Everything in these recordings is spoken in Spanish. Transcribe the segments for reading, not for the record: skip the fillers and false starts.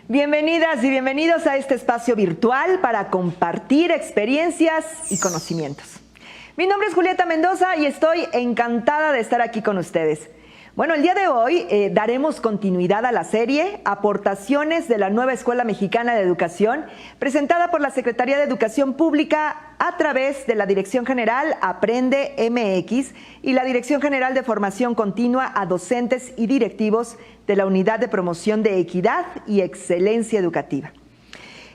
Bienvenidas y bienvenidos a este espacio virtual para compartir experiencias y conocimientos. Mi nombre es Julieta Mendoza y estoy encantada de estar aquí con ustedes. Bueno, el día de hoy daremos continuidad a la serie Aportaciones de la Nueva Escuela Mexicana de Educación, presentada por la Secretaría de Educación Pública a través de la Dirección General Aprende MX y la Dirección General de Formación Continua a Docentes y Directivos de la Unidad de Promoción de Equidad y Excelencia Educativa.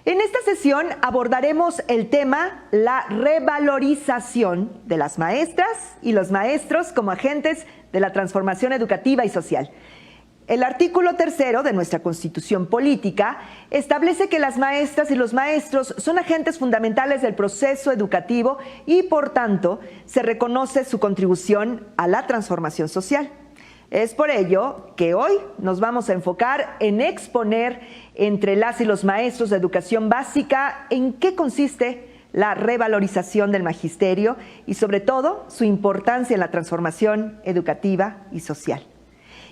En esta sesión abordaremos el tema la revalorización de las maestras y los maestros como agentes de la transformación educativa y social. El artículo 3 de nuestra Constitución Política establece que las maestras y los maestros son agentes fundamentales del proceso educativo y, por tanto, se reconoce su contribución a la transformación social. Es por ello que hoy nos vamos a enfocar en exponer entre las y los maestros de educación básica en qué consiste la revalorización del magisterio y sobre todo su importancia en la transformación educativa y social.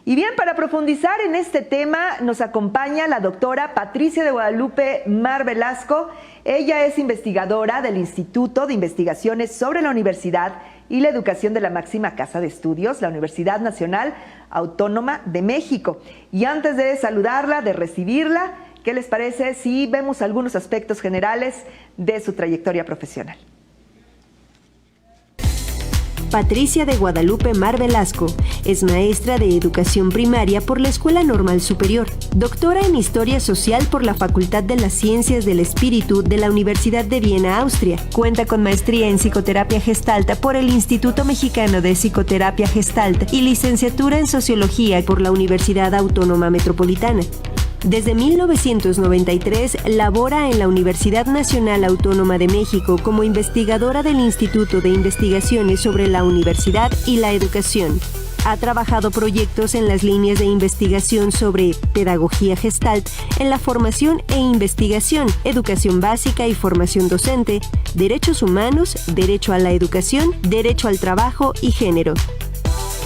Y bien, para profundizar en este tema nos acompaña la doctora Patricia de Guadalupe Mar Velasco. Ella es investigadora del Instituto de Investigaciones sobre la Universidad y la Educación de la máxima casa de estudios, la Universidad Nacional Autónoma de México. Y antes de saludarla, de recibirla, ¿qué les parece si vemos algunos aspectos generales de su trayectoria profesional? Patricia de Guadalupe Mar Velasco es maestra de Educación Primaria por la Escuela Normal Superior, doctora en Historia Social por la Facultad de las Ciencias del Espíritu de la Universidad de Viena, Austria. Cuenta con maestría en Psicoterapia Gestalt por el Instituto Mexicano de Psicoterapia Gestalt y licenciatura en Sociología por la Universidad Autónoma Metropolitana. Desde 1993 labora en la Universidad Nacional Autónoma de México como investigadora del Instituto de Investigaciones sobre la Universidad y la Educación. Ha trabajado proyectos en las líneas de investigación sobre pedagogía gestalt en la formación e investigación, educación básica y formación docente, derechos humanos, derecho a la educación, derecho al trabajo y género.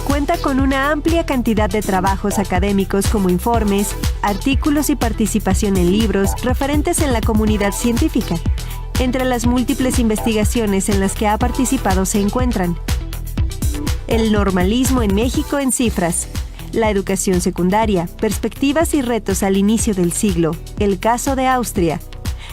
Cuenta con una amplia cantidad de trabajos académicos como informes, artículos y participación en libros referentes en la comunidad científica. Entre las múltiples investigaciones en las que ha participado se encuentran el normalismo en México en cifras, la educación secundaria, perspectivas y retos al inicio del siglo, el caso de Austria,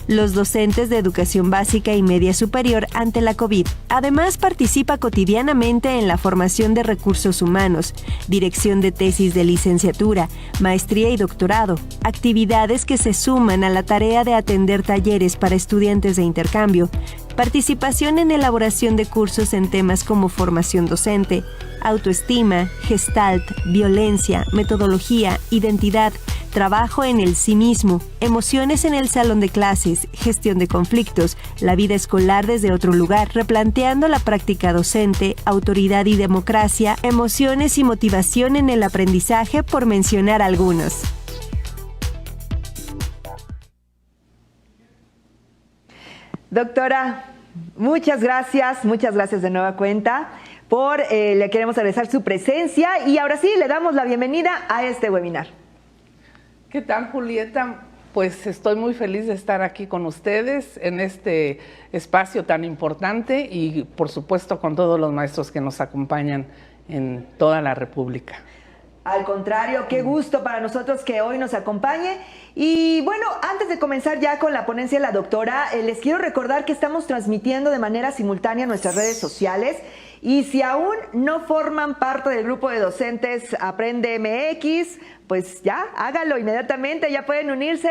los docentes de educación básica y media superior ante la COVID. Además, participa cotidianamente en la formación de recursos humanos, dirección de tesis de licenciatura, maestría y doctorado, actividades que se suman a la tarea de atender talleres para estudiantes de intercambio, participación en elaboración de cursos en temas como formación docente, autoestima, gestalt, violencia, metodología, identidad, trabajo en el sí mismo, emociones en el salón de clases, gestión de conflictos, la vida escolar desde otro lugar, replanteando la práctica docente, autoridad y democracia, emociones y motivación en el aprendizaje, por mencionar algunos. Doctora, muchas gracias de nueva cuenta le queremos agradecer su presencia y ahora sí le damos la bienvenida a este webinar. ¿Qué tal, Julieta? Pues estoy muy feliz de estar aquí con ustedes en este espacio tan importante y por supuesto con todos los maestros que nos acompañan en toda la República. Al contrario, qué gusto para nosotros que hoy nos acompañe. Y bueno, antes de comenzar ya con la ponencia de la doctora, les quiero recordar que estamos transmitiendo de manera simultánea en nuestras redes sociales. Y si aún no forman parte del grupo de docentes Aprende MX, pues ya, hágalo inmediatamente, ya pueden unirse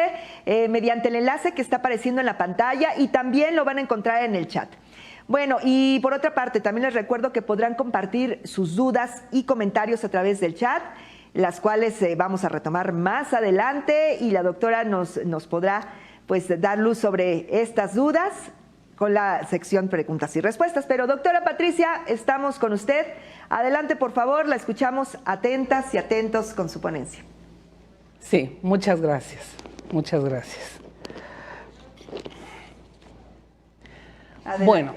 mediante el enlace que está apareciendo en la pantalla y también lo van a encontrar en el chat. Bueno, y por otra parte, también les recuerdo que podrán compartir sus dudas y comentarios a través del chat, las cuales vamos a retomar más adelante y la doctora nos podrá pues dar luz sobre estas dudas con la sección preguntas y respuestas. Pero doctora Patricia, estamos con usted. Adelante, por favor, la escuchamos atentas y atentos con su ponencia. Sí, muchas gracias. Muchas gracias. Adelante. Bueno,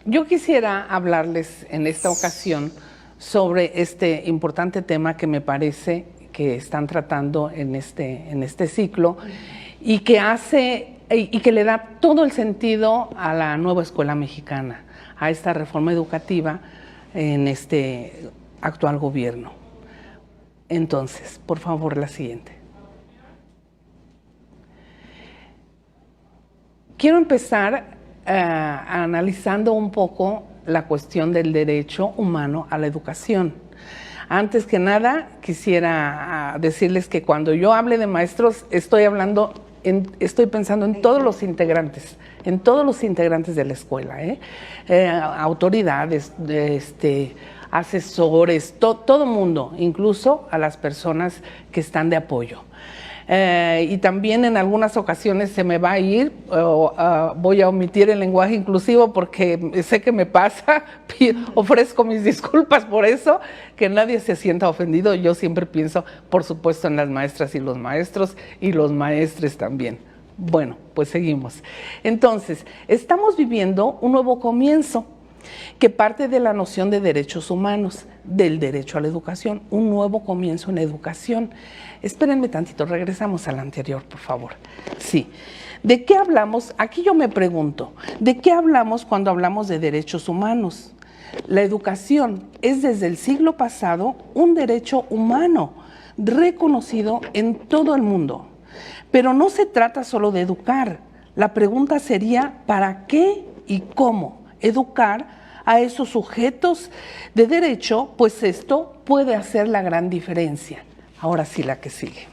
yo quisiera hablarles en esta ocasión sobre este importante tema que me parece que están tratando en este ciclo y que le da todo el sentido a la nueva escuela mexicana, a esta reforma educativa en este actual gobierno. Entonces, por favor, la siguiente. Quiero empezar analizando un poco la cuestión del derecho humano a la educación. Antes que nada, quisiera decirles que cuando yo hable de maestros, estoy pensando en todos los integrantes de la escuela, autoridades, asesores, todo mundo, incluso a las personas que están de apoyo. Y también en algunas ocasiones se me va a ir, voy a omitir el lenguaje inclusivo porque sé que me pasa, ofrezco mis disculpas por eso, que nadie se sienta ofendido. Yo siempre pienso, por supuesto, en las maestras y los maestros y los maestres también. Bueno, pues seguimos. Entonces, estamos viviendo un nuevo comienzo que parte de la noción de derechos humanos, del derecho a la educación, un nuevo comienzo en la educación. Espérenme tantito, regresamos al anterior, por favor. Sí. ¿De qué hablamos? Aquí yo me pregunto, ¿de qué hablamos cuando hablamos de derechos humanos? La educación es desde el siglo pasado un derecho humano reconocido en todo el mundo. Pero no se trata solo de educar. La pregunta sería, ¿para qué y cómo educar a esos sujetos de derecho? Pues esto puede hacer la gran diferencia. Ahora sí, la que sigue.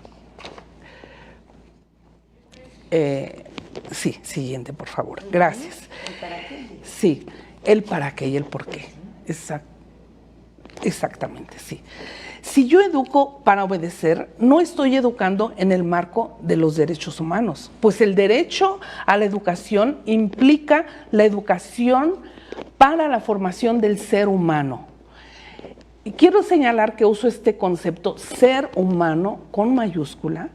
Sí, siguiente, por favor. Gracias. Sí, el para qué y el por qué. Exactamente, sí. Si yo educo para obedecer, no estoy educando en el marco de los derechos humanos, pues el derecho a la educación implica la educación para la formación del ser humano. Y quiero señalar que uso este concepto ser humano con mayúscula,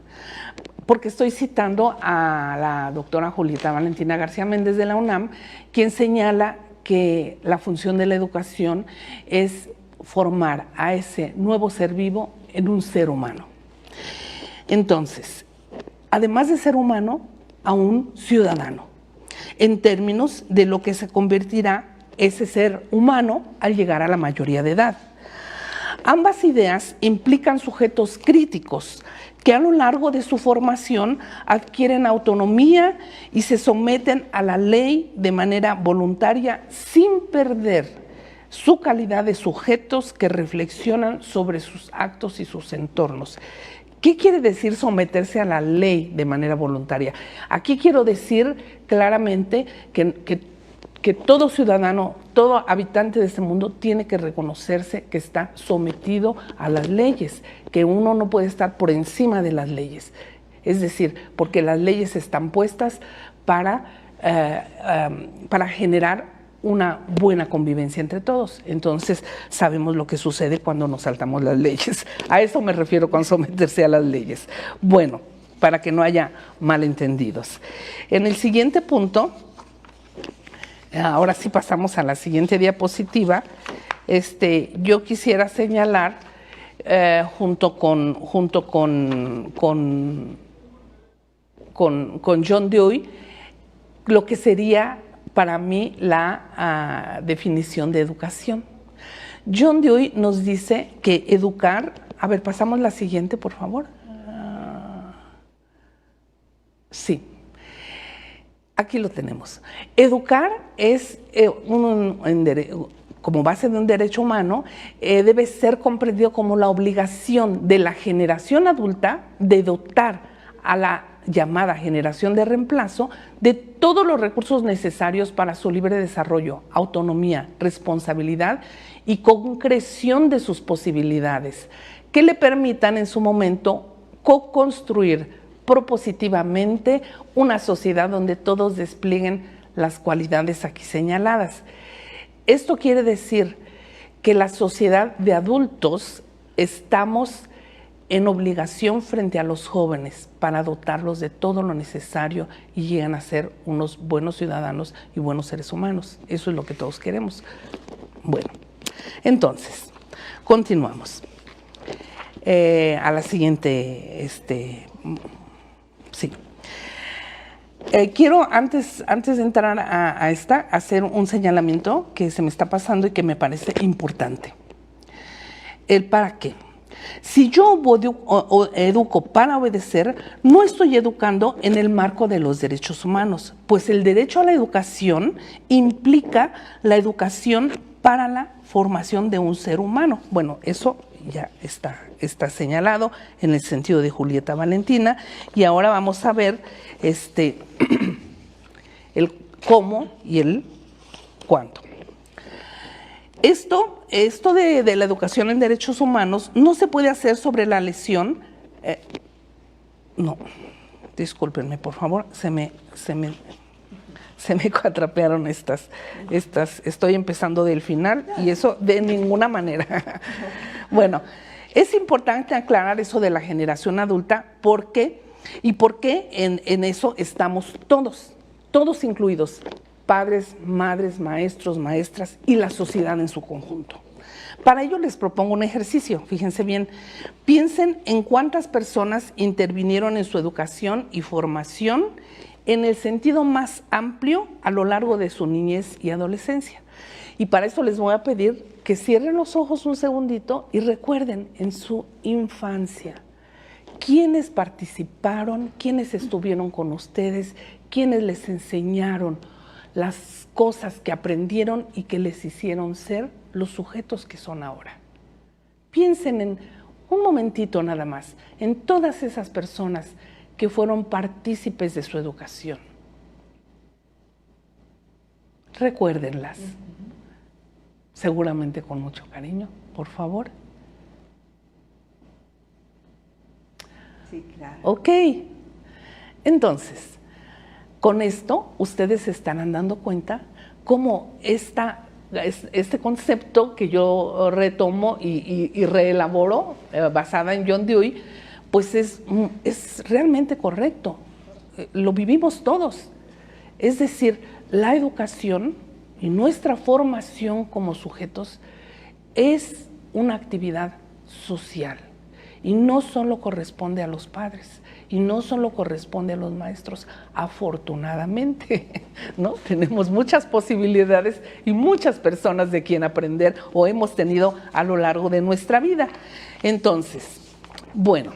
porque estoy citando a la doctora Julieta Valentina García Méndez de la UNAM, quien señala que la función de la educación es formar a ese nuevo ser vivo en un ser humano. Entonces, además de ser humano, a un ciudadano, en términos de lo que se convertirá ese ser humano al llegar a la mayoría de edad. Ambas ideas implican sujetos críticos que a lo largo de su formación adquieren autonomía y se someten a la ley de manera voluntaria sin perder su calidad de sujetos que reflexionan sobre sus actos y sus entornos. ¿Qué quiere decir someterse a la ley de manera voluntaria? Aquí quiero decir claramente que todo ciudadano, todo habitante de este mundo tiene que reconocerse que está sometido a las leyes, que uno no puede estar por encima de las leyes. Es decir, porque las leyes están puestas para generar una buena convivencia entre todos. Entonces, sabemos lo que sucede cuando nos saltamos las leyes. A eso me refiero con someterse a las leyes. Bueno, para que no haya malentendidos. En el siguiente punto, ahora sí pasamos a la siguiente diapositiva, yo quisiera señalar junto con John Dewey lo que sería para mí la definición de educación. John Dewey nos dice que educar, a ver, pasamos la siguiente, por favor. Sí, aquí lo tenemos. Educar es como base de un derecho humano, debe ser comprendido como la obligación de la generación adulta de dotar a la llamada generación de reemplazo de todos los recursos necesarios para su libre desarrollo, autonomía, responsabilidad y concreción de sus posibilidades, que le permitan en su momento co-construir propositivamente una sociedad donde todos desplieguen las cualidades aquí señaladas. Esto quiere decir que la sociedad de adultos estamos en obligación frente a los jóvenes para dotarlos de todo lo necesario y llegan a ser unos buenos ciudadanos y buenos seres humanos. Eso es lo que todos queremos. Bueno, entonces, continuamos. a la siguiente, sí. Quiero, antes de entrar a esta, hacer un señalamiento que se me está pasando y que me parece importante. El para qué. Si yo educo para obedecer, no estoy educando en el marco de los derechos humanos, pues el derecho a la educación implica la educación para la formación de un ser humano. Bueno, eso ya está señalado en el sentido de Julieta Valentina, y ahora vamos a ver el cómo y el cuándo. Esto de la educación en derechos humanos no se puede hacer sobre la lesión. No, discúlpenme, por favor, se me cuatrapearon estas. Estoy empezando del final y eso de ninguna manera. Bueno, es importante aclarar eso de la generación adulta, ¿por qué? Y por qué en eso estamos todos incluidos, padres, madres, maestros, maestras y la sociedad en su conjunto. Para ello les propongo un ejercicio, fíjense bien, piensen en cuántas personas intervinieron en su educación y formación en el sentido más amplio a lo largo de su niñez y adolescencia. Y para eso les voy a pedir que cierren los ojos un segundito y recuerden en su infancia quiénes participaron, quiénes estuvieron con ustedes, quiénes les enseñaron las cosas que aprendieron y que les hicieron ser los sujetos que son ahora. Piensen en un momentito nada más, en todas esas personas que fueron partícipes de su educación. Recuérdenlas, seguramente con mucho cariño, por favor. Sí, claro. Ok, entonces, con esto ustedes se estarán dando cuenta cómo este concepto que yo retomo y reelaboro, basada en John Dewey, pues es realmente correcto. Lo vivimos todos. Es decir, la educación y nuestra formación como sujetos es una actividad social y no solo corresponde a los padres y no solo corresponde a los maestros, afortunadamente, ¿no? Tenemos muchas posibilidades y muchas personas de quien aprender o hemos tenido a lo largo de nuestra vida. Entonces, bueno,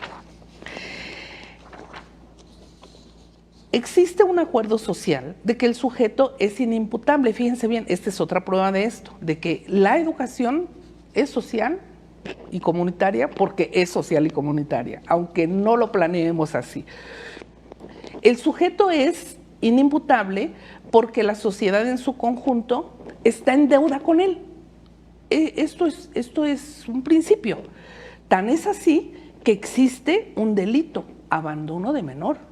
existe un acuerdo social de que el sujeto es inimputable. Fíjense bien, esta es otra prueba de esto, de que la educación es social y comunitaria porque es social y comunitaria, aunque no lo planeemos así. El sujeto es inimputable porque la sociedad en su conjunto está en deuda con él. Esto es un principio. Tan es así que existe un delito, abandono de menor.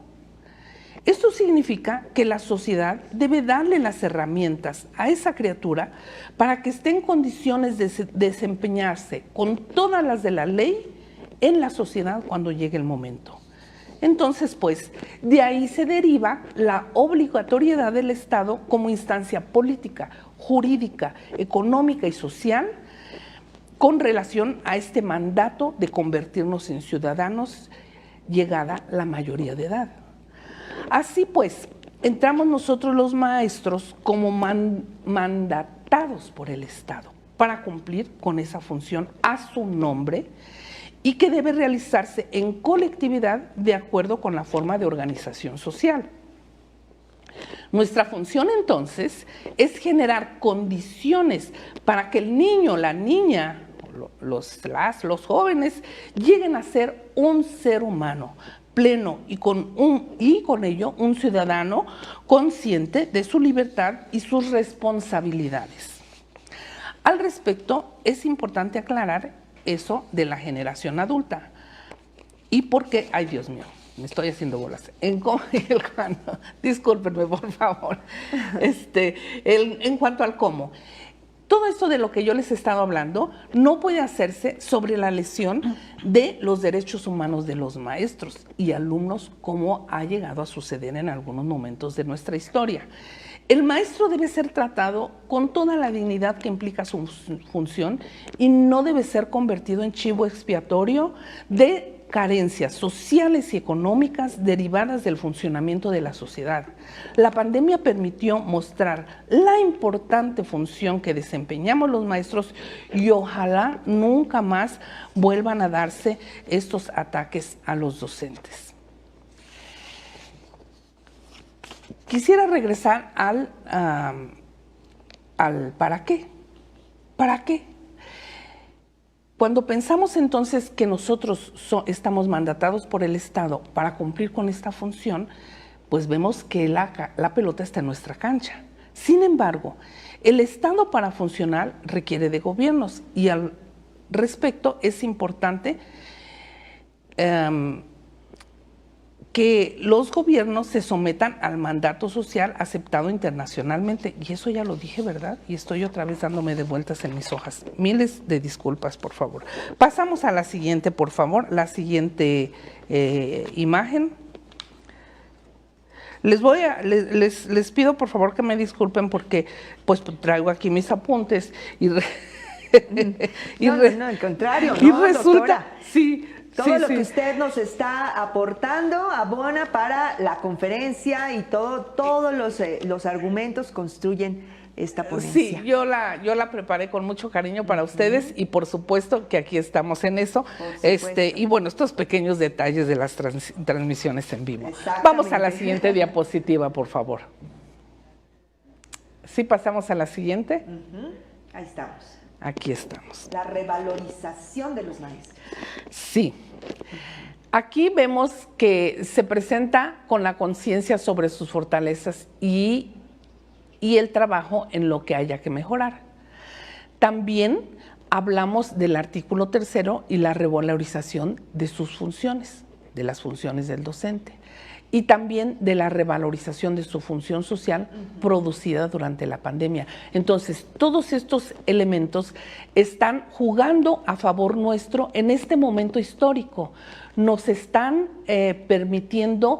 Esto significa que la sociedad debe darle las herramientas a esa criatura para que esté en condiciones de desempeñarse con todas las de la ley en la sociedad cuando llegue el momento. Entonces, pues, de ahí se deriva la obligatoriedad del Estado como instancia política, jurídica, económica y social con relación a este mandato de convertirnos en ciudadanos llegada la mayoría de edad. Así pues, entramos nosotros los maestros como mandatados por el Estado para cumplir con esa función a su nombre y que debe realizarse en colectividad de acuerdo con la forma de organización social. Nuestra función entonces es generar condiciones para que el niño, la niña, los jóvenes lleguen a ser un ser humano pleno y con ello un ciudadano consciente de su libertad y sus responsabilidades. Al respecto, es importante aclarar eso de la generación adulta. ¿Y por qué? Ay, Dios mío, me estoy haciendo bolas. En cómo y el cuándo. Discúlpenme, por favor. En cuanto al cómo. Todo esto de lo que yo les he estado hablando no puede hacerse sobre la lesión de los derechos humanos de los maestros y alumnos, como ha llegado a suceder en algunos momentos de nuestra historia. El maestro debe ser tratado con toda la dignidad que implica su función y no debe ser convertido en chivo expiatorio de carencias sociales y económicas derivadas del funcionamiento de la sociedad. La pandemia permitió mostrar la importante función que desempeñamos los maestros y ojalá nunca más vuelvan a darse estos ataques a los docentes. Quisiera regresar al ¿para qué? ¿Para qué? Cuando pensamos entonces que nosotros estamos mandatados por el Estado para cumplir con esta función, pues vemos que la pelota está en nuestra cancha. Sin embargo, el Estado para funcionar requiere de gobiernos y al respecto es importante que los gobiernos se sometan al mandato social aceptado internacionalmente. Y eso ya lo dije, ¿verdad? Y estoy otra vez dándome de vueltas en mis hojas. Miles de disculpas, por favor. Pasamos a la siguiente, por favor. La siguiente imagen. Les pido, por favor, que me disculpen porque pues traigo aquí mis apuntes y... No, al contrario, y no, resulta, doctora. sí, Todo lo que usted nos está aportando abona para la conferencia y todos los argumentos construyen esta ponencia. Sí, yo la preparé con mucho cariño para ustedes y por supuesto que aquí estamos en eso. Y bueno, estos pequeños detalles de las transmisiones en vivo. Vamos a la siguiente diapositiva, por favor. ¿Sí pasamos a la siguiente? Ahí estamos. Aquí estamos. La revalorización de los maestros. Sí. Aquí vemos que se presenta con la conciencia sobre sus fortalezas y el trabajo en lo que haya que mejorar. También hablamos del artículo 3º y la revalorización de sus funciones, de las funciones del docente. Y también de la revalorización de su función social producida durante la pandemia. Entonces, todos estos elementos están jugando a favor nuestro en este momento histórico. Nos están permitiendo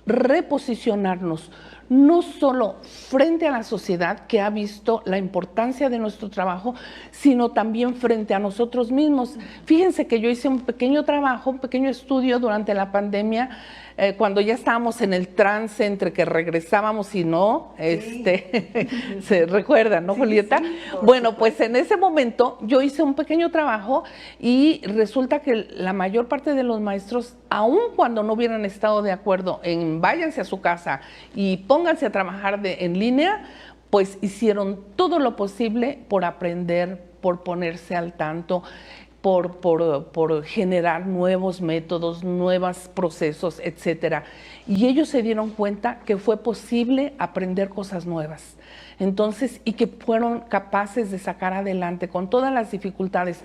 reposicionarnos, no solo frente a la sociedad que ha visto la importancia de nuestro trabajo, sino también frente a nosotros mismos. Fíjense que yo hice un pequeño trabajo, un pequeño estudio durante la pandemia, cuando ya estábamos en el trance entre que regresábamos y no, se recuerdan, ¿no, Julieta? Sí, bueno, pues en ese momento yo hice un pequeño trabajo y resulta que la mayor parte de los maestros, aun cuando no hubieran estado de acuerdo en váyanse a su casa y pónganse a trabajar en línea, pues hicieron todo lo posible por aprender, por ponerse al tanto, por generar nuevos métodos, nuevos procesos, etcétera. Y ellos se dieron cuenta que fue posible aprender cosas nuevas. Entonces, y que fueron capaces de sacar adelante con todas las dificultades,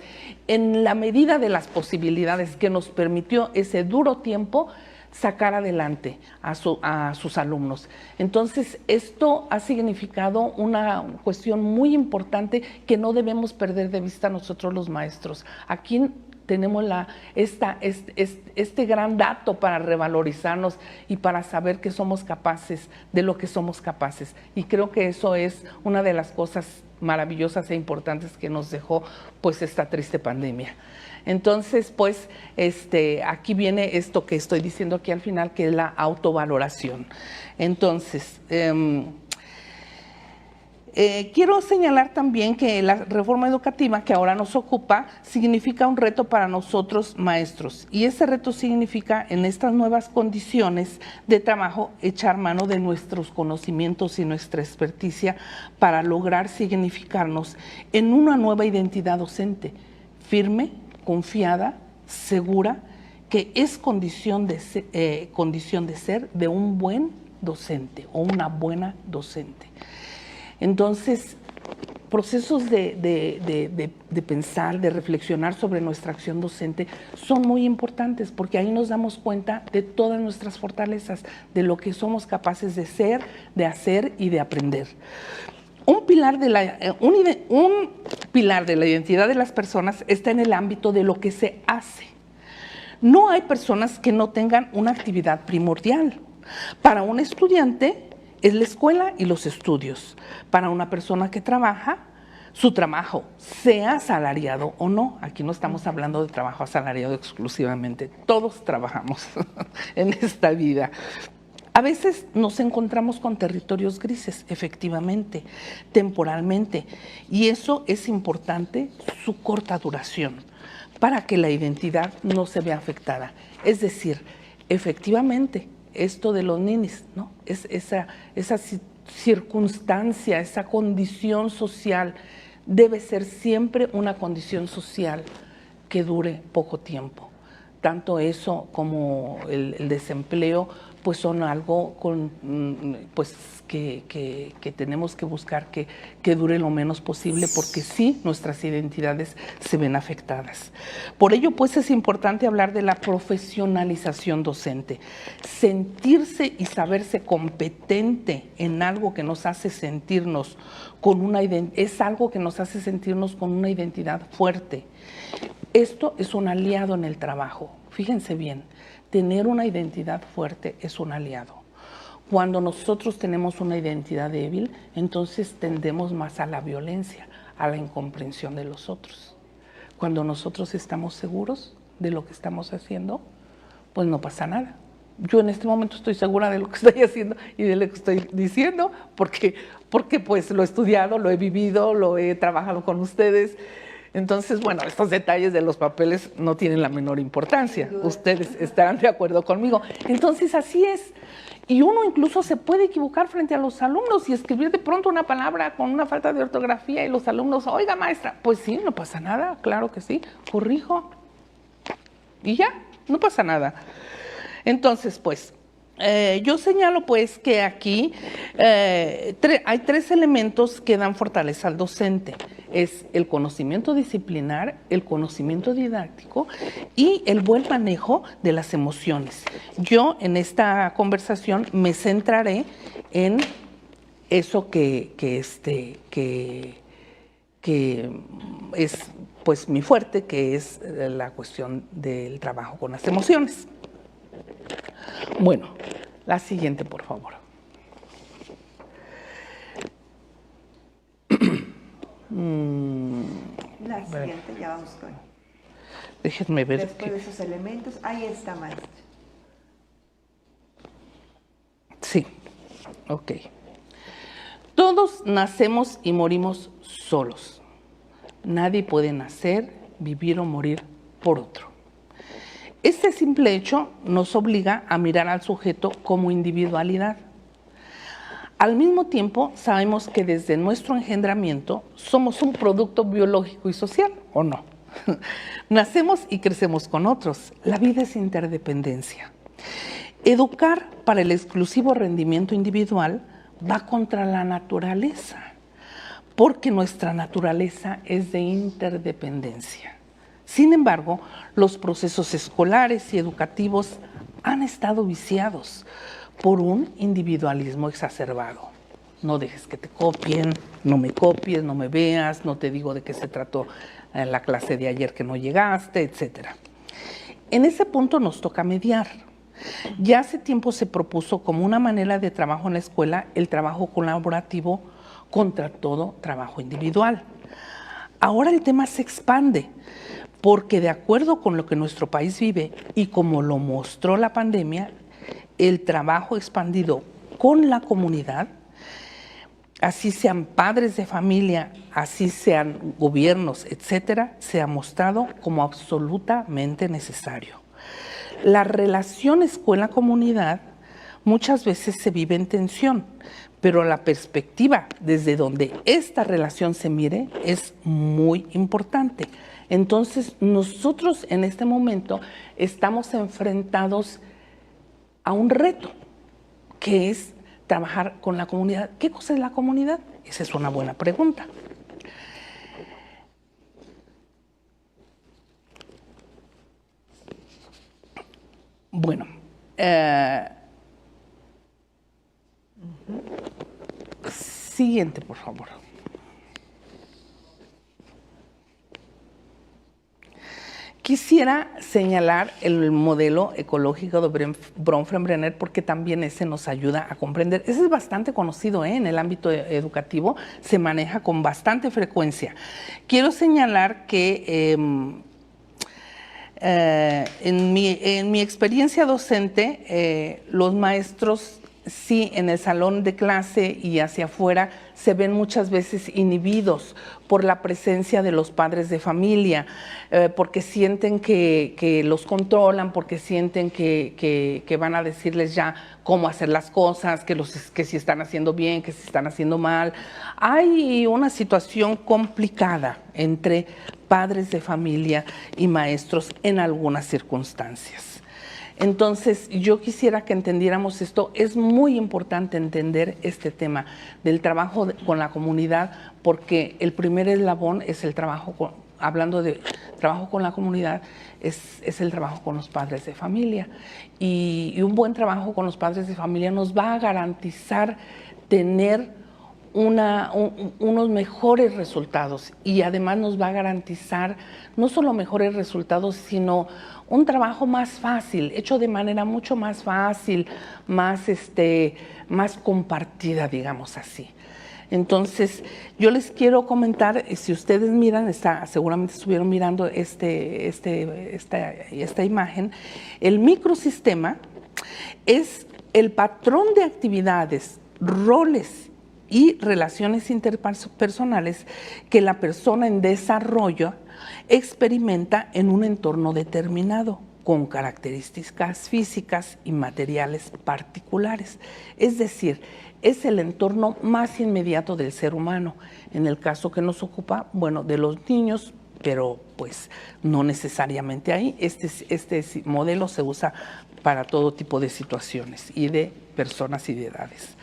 en la medida de las posibilidades que nos permitió ese duro tiempo, sacar adelante a sus alumnos. Entonces, esto ha significado una cuestión muy importante que no debemos perder de vista nosotros los maestros. Aquí tenemos este gran dato para revalorizarnos y para saber que somos capaces de lo que somos capaces. Y creo que eso es una de las cosas maravillosas e importantes que nos dejó pues esta triste pandemia. Entonces, pues, aquí viene esto que estoy diciendo aquí al final, que es la autovaloración. Entonces, quiero señalar también que la reforma educativa que ahora nos ocupa significa un reto para nosotros maestros. Y ese reto significa, en estas nuevas condiciones de trabajo, echar mano de nuestros conocimientos y nuestra experticia para lograr significarnos en una nueva identidad docente, firme, confiada, segura, que es condición de ser de un buen docente o una buena docente. Entonces, procesos de pensar, de reflexionar sobre nuestra acción docente son muy importantes porque ahí nos damos cuenta de todas nuestras fortalezas, de lo que somos capaces de ser, de hacer y de aprender. Un pilar de la identidad de las personas está en el ámbito de lo que se hace. No hay personas que no tengan una actividad primordial. Para un estudiante es la escuela y los estudios. Para una persona que trabaja, su trabajo, sea asalariado o no, aquí no estamos hablando de trabajo asalariado exclusivamente, todos trabajamos en esta vida. A veces nos encontramos con territorios grises, efectivamente, temporalmente, y eso es importante, su corta duración, para que la identidad no se vea afectada. Es decir, efectivamente, esto de los ninis, ¿no? Es esa circunstancia, esa condición social, debe ser siempre una condición social que dure poco tiempo. Tanto eso como el desempleo, pues son algo pues que tenemos que buscar que dure lo menos posible, porque sí, nuestras identidades se ven afectadas. Por ello, pues es importante hablar de la profesionalización docente. Sentirse y saberse competente en algo que nos hace sentirnos con una identidad, es algo que nos hace sentirnos con una identidad fuerte. Esto es un aliado en el trabajo. Fíjense bien, tener una identidad fuerte es un aliado. Cuando nosotros tenemos una identidad débil, entonces tendemos más a la violencia, a la incomprensión de los otros. Cuando nosotros estamos seguros de lo que estamos haciendo, pues no pasa nada. Yo en este momento estoy segura de lo que estoy haciendo y de lo que estoy diciendo, porque pues lo he estudiado, lo he vivido, lo he trabajado con ustedes. Entonces, bueno, estos detalles de los papeles no tienen la menor importancia. Ustedes estarán de acuerdo conmigo. Entonces, así es. Y uno incluso se puede equivocar frente a los alumnos y escribir de pronto una palabra con una falta de ortografía y los alumnos, oiga, maestra, pues sí, no pasa nada, claro que sí, corrijo. Y ya, no pasa nada. Entonces, pues, yo señalo pues que aquí hay tres elementos que dan fortaleza al docente. Es el conocimiento disciplinar, el conocimiento didáctico y el buen manejo de las emociones. Yo en esta conversación me centraré en eso que es pues mi fuerte, que es la cuestión del trabajo con las emociones. Bueno, la siguiente, por favor. La siguiente, ya vamos con. Déjenme ver. Después de esos elementos, ahí está, maestra. Sí, ok. Todos nacemos y morimos solos. Nadie puede nacer, vivir o morir por otro. Este simple hecho nos obliga a mirar al sujeto como individualidad. Al mismo tiempo, sabemos que desde nuestro engendramiento somos un producto biológico y social, ¿o no? Nacemos y crecemos con otros. La vida es interdependencia. Educar para el exclusivo rendimiento individual va contra la naturaleza, porque nuestra naturaleza es de interdependencia. Sin embargo, los procesos escolares y educativos han estado viciados por un individualismo exacerbado. No dejes que te copien, no me copies, no me veas, no te digo de qué se trató en la clase de ayer que no llegaste, etc. En ese punto nos toca mediar. Ya hace tiempo se propuso como una manera de trabajo en la escuela el trabajo colaborativo contra todo trabajo individual. Ahora el tema se expande, porque de acuerdo con lo que nuestro país vive y como lo mostró la pandemia, el trabajo expandido con la comunidad, así sean padres de familia, así sean gobiernos, etcétera, se ha mostrado como absolutamente necesario. La relación escuela-comunidad muchas veces se vive en tensión, pero la perspectiva desde donde esta relación se mire es muy importante. Entonces, nosotros en este momento estamos enfrentados a un reto, que es trabajar con la comunidad. ¿Qué cosa es la comunidad? Esa es una buena pregunta. Bueno, siguiente, por favor. Quisiera señalar el modelo ecológico de Bronfenbrenner porque también ese nos ayuda a comprender. Ese es bastante conocido en el ámbito educativo, se maneja con bastante frecuencia. Quiero señalar que en mi experiencia docente, los maestros sí en el salón de clase y hacia afuera se ven muchas veces inhibidos por la presencia de los padres de familia, porque sienten que los controlan, porque sienten que van a decirles ya cómo hacer las cosas, que si están haciendo bien, que si están haciendo mal. Hay una situación complicada entre padres de familia y maestros en algunas circunstancias. Entonces, yo quisiera que entendiéramos esto. Es muy importante entender este tema del trabajo con la comunidad, porque el primer eslabón es el trabajo, hablando de trabajo con la comunidad, es el trabajo con los padres de familia. Y un buen trabajo con los padres de familia nos va a garantizar tener unos mejores resultados, y además nos va a garantizar no solo mejores resultados, sino un trabajo más fácil, hecho de manera mucho más fácil, más compartida, digamos así. Entonces, yo les quiero comentar, si ustedes miran, seguramente estuvieron mirando esta imagen, el microsistema es el patrón de actividades, roles y relaciones interpersonales que la persona en desarrollo experimenta en un entorno determinado, con características físicas y materiales particulares. Es decir, es el entorno más inmediato del ser humano. En el caso que nos ocupa, bueno, de los niños, pero pues no necesariamente ahí. Este modelo se usa para todo tipo de situaciones y de personas y de edades.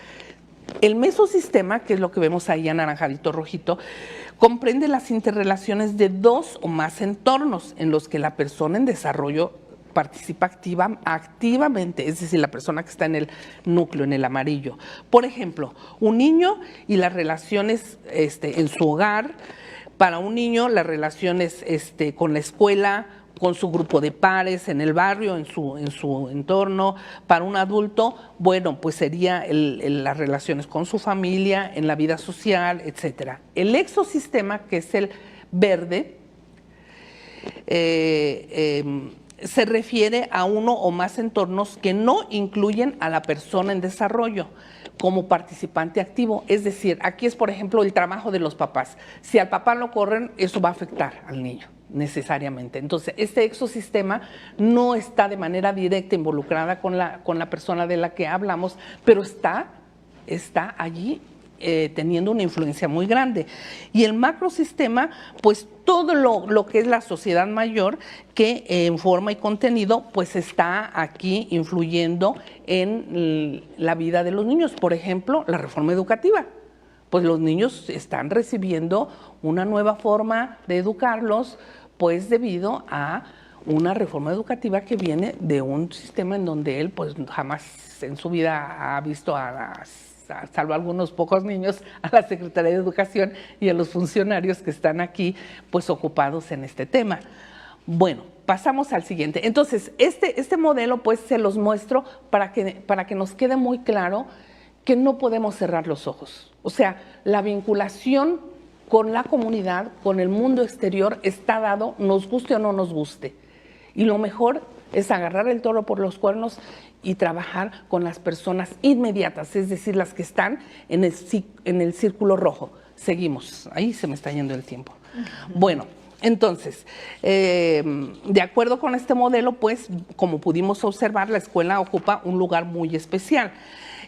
El mesosistema, que es lo que vemos ahí anaranjadito rojito, comprende las interrelaciones de dos o más entornos en los que la persona en desarrollo participa activamente, es decir, la persona que está en el núcleo, en el amarillo. Por ejemplo, un niño y las relaciones en su hogar. Para un niño, las relaciones con la escuela, con su grupo de pares, en el barrio, en su entorno. Para un adulto, bueno, pues sería las relaciones con su familia, en la vida social, etc. El exosistema, que es el verde, se refiere a uno o más entornos que no incluyen a la persona en desarrollo como participante activo. Es decir, aquí es, por ejemplo, el trabajo de los papás. Si al papá lo corren, eso va a afectar al niño necesariamente. Entonces, este exosistema no está de manera directa involucrada con la persona de la que hablamos, pero está allí teniendo una influencia muy grande. Y el macrosistema, pues todo lo que es la sociedad mayor, que en forma y contenido, pues está aquí influyendo en la vida de los niños. Por ejemplo, la reforma educativa. Pues los niños están recibiendo una nueva forma de educarlos, pues debido a una reforma educativa que viene de un sistema en donde él pues jamás en su vida ha visto salvo algunos pocos niños, a la Secretaría de Educación y a los funcionarios que están aquí pues ocupados en este tema. Bueno, pasamos al siguiente. Entonces, este modelo pues se los muestro para que nos quede muy claro que no podemos cerrar los ojos. O sea, la vinculación con la comunidad, con el mundo exterior, está dado, nos guste o no nos guste. Y lo mejor es agarrar el toro por los cuernos y trabajar con las personas inmediatas, es decir, las que están en el círculo rojo. Seguimos, ahí se me está yendo el tiempo. Bueno, entonces, de acuerdo con este modelo, pues, como pudimos observar, la escuela ocupa un lugar muy especial.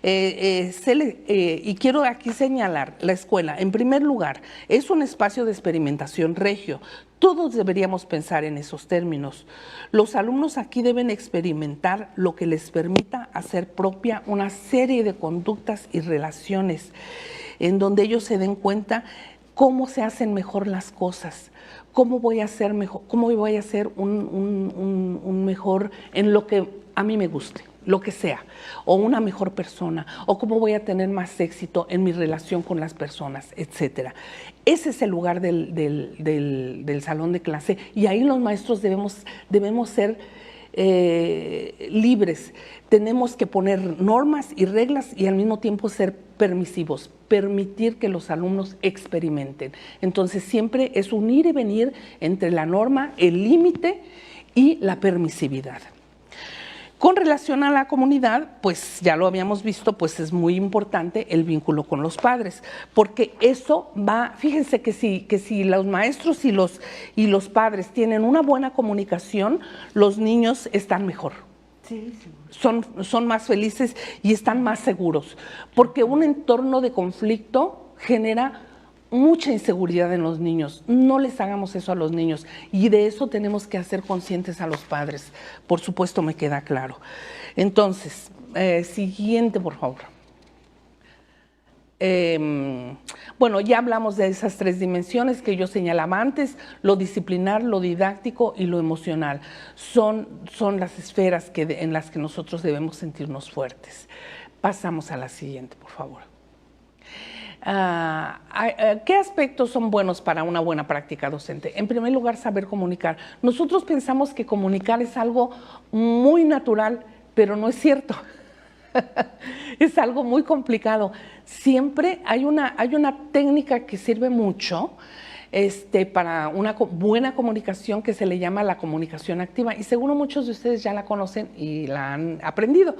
Y quiero aquí señalar, la escuela, en primer lugar, es un espacio de experimentación regio. Todos deberíamos pensar en esos términos. Los alumnos aquí deben experimentar lo que les permita hacer propia una serie de conductas y relaciones en donde ellos se den cuenta cómo se hacen mejor las cosas, cómo voy a hacer mejor, cómo voy a hacer un mejor en lo que a mí me guste. lo que sea, o una mejor persona, o cómo voy a tener más éxito en mi relación con las personas, etcétera. Ese es el lugar del salón de clase, y ahí los maestros debemos ser libres. Tenemos que poner normas y reglas y al mismo tiempo ser permisivos, permitir que los alumnos experimenten. Entonces siempre es un ir y venir entre la norma, el límite y la permisividad. Con relación a la comunidad, pues ya lo habíamos visto, pues es muy importante el vínculo con los padres, porque eso va, fíjense que si los maestros y los padres tienen una buena comunicación, los niños están mejor. Sí, son más felices y están más seguros, porque un entorno de conflicto genera mucha inseguridad en los niños. No les hagamos eso a los niños, y de eso tenemos que hacer conscientes a los padres. Por supuesto, me queda claro. Entonces, siguiente, por favor. Bueno, ya hablamos de esas 3 dimensiones que yo señalaba antes: lo disciplinar, lo didáctico y lo emocional. Son las esferas en las que nosotros debemos sentirnos fuertes. Pasamos a la siguiente, por favor. ¿Qué aspectos son buenos para una buena práctica docente? En primer lugar, saber comunicar. Nosotros pensamos que comunicar es algo muy natural, pero no es cierto. Es algo muy complicado. Siempre hay una técnica que sirve mucho para una buena comunicación, que se le llama la comunicación activa, y seguro muchos de ustedes ya la conocen y la han aprendido,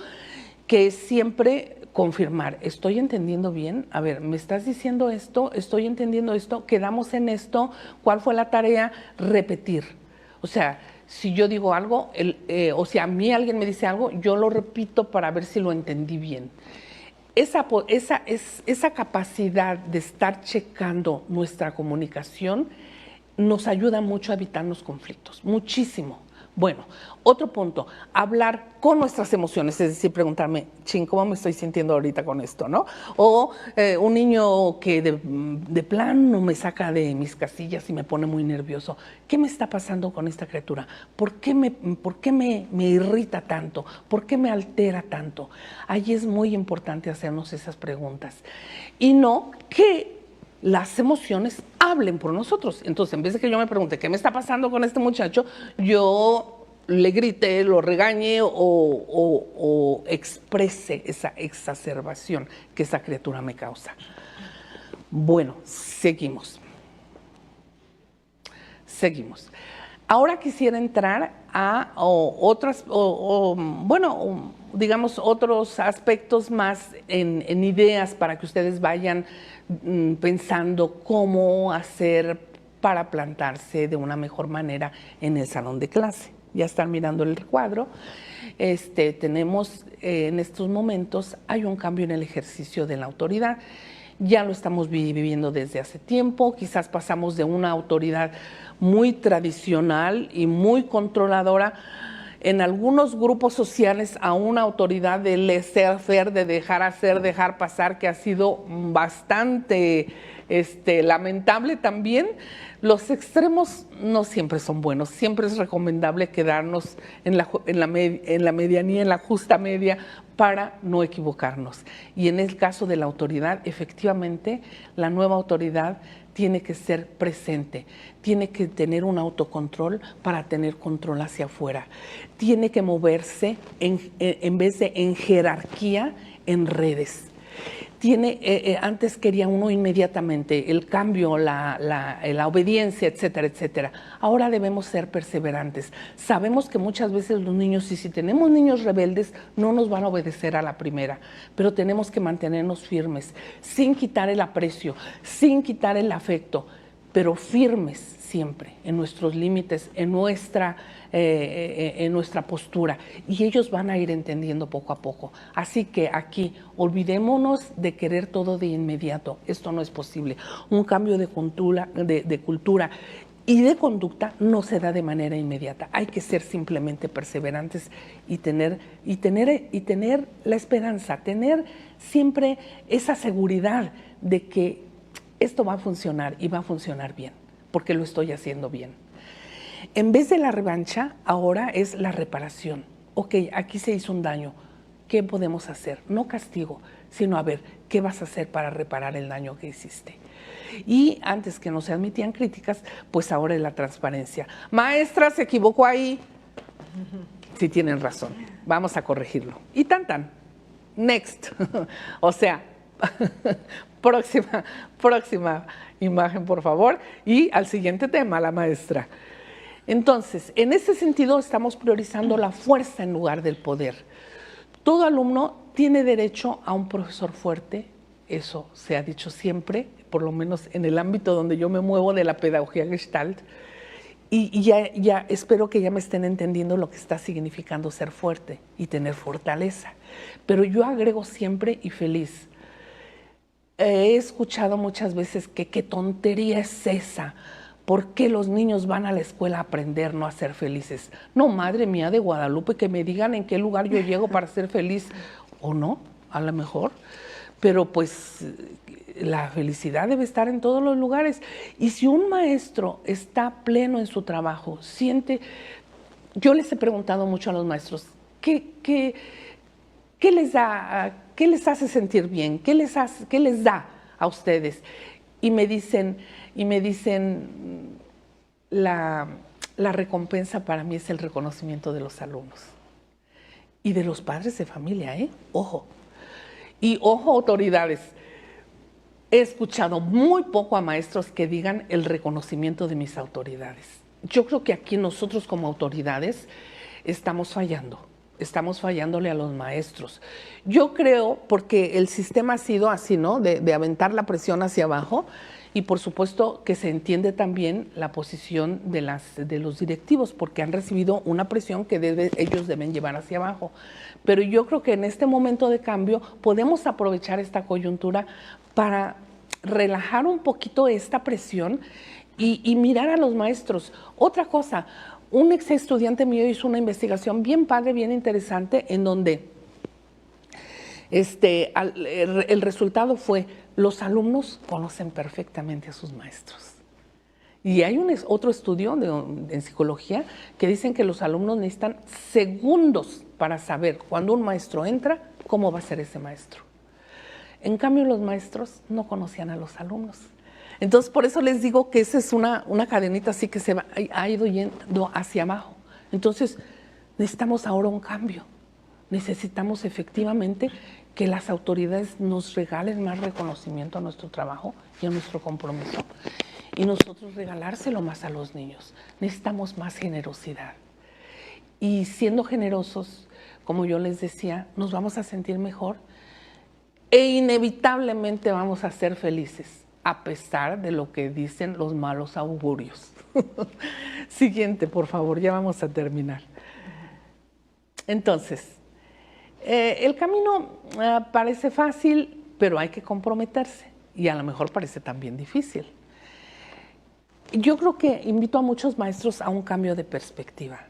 que es siempre confirmar: ¿estoy entendiendo bien? A ver, ¿me estás diciendo esto? ¿Estoy entendiendo esto? ¿Quedamos en esto? ¿Cuál fue la tarea? Repetir. O sea, si yo digo algo, o si a mí alguien me dice algo, yo lo repito para ver si lo entendí bien. Esa capacidad de estar checando nuestra comunicación nos ayuda mucho a evitar los conflictos, muchísimo. Bueno, otro punto: hablar con nuestras emociones, es decir, preguntarme, ¿cómo me estoy sintiendo ahorita con esto, no? O un niño que de plano me saca de mis casillas y me pone muy nervioso. ¿Qué me está pasando con esta criatura? ¿Por qué me irrita tanto? ¿Por qué me altera tanto? Ahí es muy importante hacernos esas preguntas. Y no que las emociones hablen por nosotros. Entonces, en vez de que yo me pregunte qué me está pasando con este muchacho, yo le grite, lo regañe o exprese esa exacerbación que esa criatura me causa. Bueno, seguimos. Ahora quisiera entrar a otros aspectos más en ideas, para que ustedes vayan pensando cómo hacer para plantarse de una mejor manera en el salón de clase. Ya están mirando el cuadro. Tenemos en estos momentos, hay un cambio en el ejercicio de la autoridad. Ya lo estamos viviendo desde hace tiempo. Quizás pasamos de una autoridad muy tradicional y muy controladora en algunos grupos sociales a una autoridad de laissez-faire, de dejar hacer, dejar pasar, que ha sido bastante lamentable también. Los extremos no siempre son buenos, siempre es recomendable quedarnos en la medianía, en la justa media, para no equivocarnos. Y en el caso de la autoridad, efectivamente, la nueva autoridad tiene que ser presente, tiene que tener un autocontrol para tener control hacia afuera, tiene que moverse en vez de en jerarquía, en redes. Antes quería uno inmediatamente el cambio, la obediencia, etcétera, etcétera. Ahora debemos ser perseverantes. Sabemos que muchas veces los niños, y si tenemos niños rebeldes, no nos van a obedecer a la primera, pero tenemos que mantenernos firmes, sin quitar el aprecio, sin quitar el afecto, pero firmes siempre en nuestros límites, en nuestra postura, y ellos van a ir entendiendo poco a poco. Así que aquí, olvidémonos de querer todo de inmediato. Esto no es posible. Un cambio de cultura y de conducta no se da de manera inmediata. Hay que ser simplemente perseverantes y tener la esperanza, tener siempre esa seguridad de que esto va a funcionar, y va a funcionar bien, porque lo estoy haciendo bien. En vez de la revancha, ahora es la reparación. Ok, aquí se hizo un daño. ¿qué podemos hacer? No castigo, sino a ver, ¿qué vas a hacer para reparar el daño que hiciste? Y antes que no se admitían críticas, pues ahora es la transparencia. Maestra, se equivocó ahí. Sí tienen razón, vamos a corregirlo. Y tan. Next. O sea, próxima imagen, por favor. Y al siguiente tema, la maestra. Entonces, en ese sentido estamos priorizando la fuerza en lugar del poder. Todo alumno tiene derecho a un profesor fuerte, eso se ha dicho siempre, por lo menos en el ámbito donde yo me muevo de la pedagogía Gestalt, y ya espero que ya me estén entendiendo lo que está significando ser fuerte y tener fortaleza. Pero yo agrego siempre y feliz. He escuchado muchas veces que qué tontería es esa. ¿Por qué los niños van a la escuela a aprender, no a ser felices? No, madre mía de Guadalupe, que me digan en qué lugar yo llego para ser feliz. O no, a lo mejor. Pero pues la felicidad debe estar en todos los lugares. Y si un maestro está pleno en su trabajo, siente... Yo les he preguntado mucho a los maestros, ¿qué les hace sentir bien? ¿Qué les da a ustedes? Y me dicen, la recompensa para mí es el reconocimiento de los alumnos y de los padres de familia, ojo. Y ojo, autoridades, he escuchado muy poco a maestros que digan el reconocimiento de mis autoridades. Yo creo que aquí nosotros como autoridades estamos fallándole a los maestros. Yo creo, porque el sistema ha sido así, ¿no? De aventar la presión hacia abajo, y por supuesto que se entiende también la posición de los directivos, porque han recibido una presión que ellos deben llevar hacia abajo. Pero yo creo que en este momento de cambio podemos aprovechar esta coyuntura para relajar un poquito esta presión y mirar a los maestros. Otra cosa, un ex estudiante mío hizo una investigación bien padre, bien interesante, en donde el resultado fue: los alumnos conocen perfectamente a sus maestros. Y hay otro estudio en psicología que dicen que los alumnos necesitan segundos para saber cuando un maestro entra, cómo va a ser ese maestro. En cambio, los maestros no conocían a los alumnos. Entonces, por eso les digo que esa es una cadenita así que ha ido yendo hacia abajo. Entonces, necesitamos ahora un cambio. Necesitamos efectivamente que las autoridades nos regalen más reconocimiento a nuestro trabajo y a nuestro compromiso. Y nosotros regalárselo más a los niños. Necesitamos más generosidad. Y siendo generosos, como yo les decía, nos vamos a sentir mejor e inevitablemente vamos a ser felices, a pesar de lo que dicen los malos augurios. Siguiente, por favor, ya vamos a terminar. Entonces, el camino parece fácil, pero hay que comprometerse y a lo mejor parece también difícil. Yo creo que invito a muchos maestros a un cambio de perspectiva.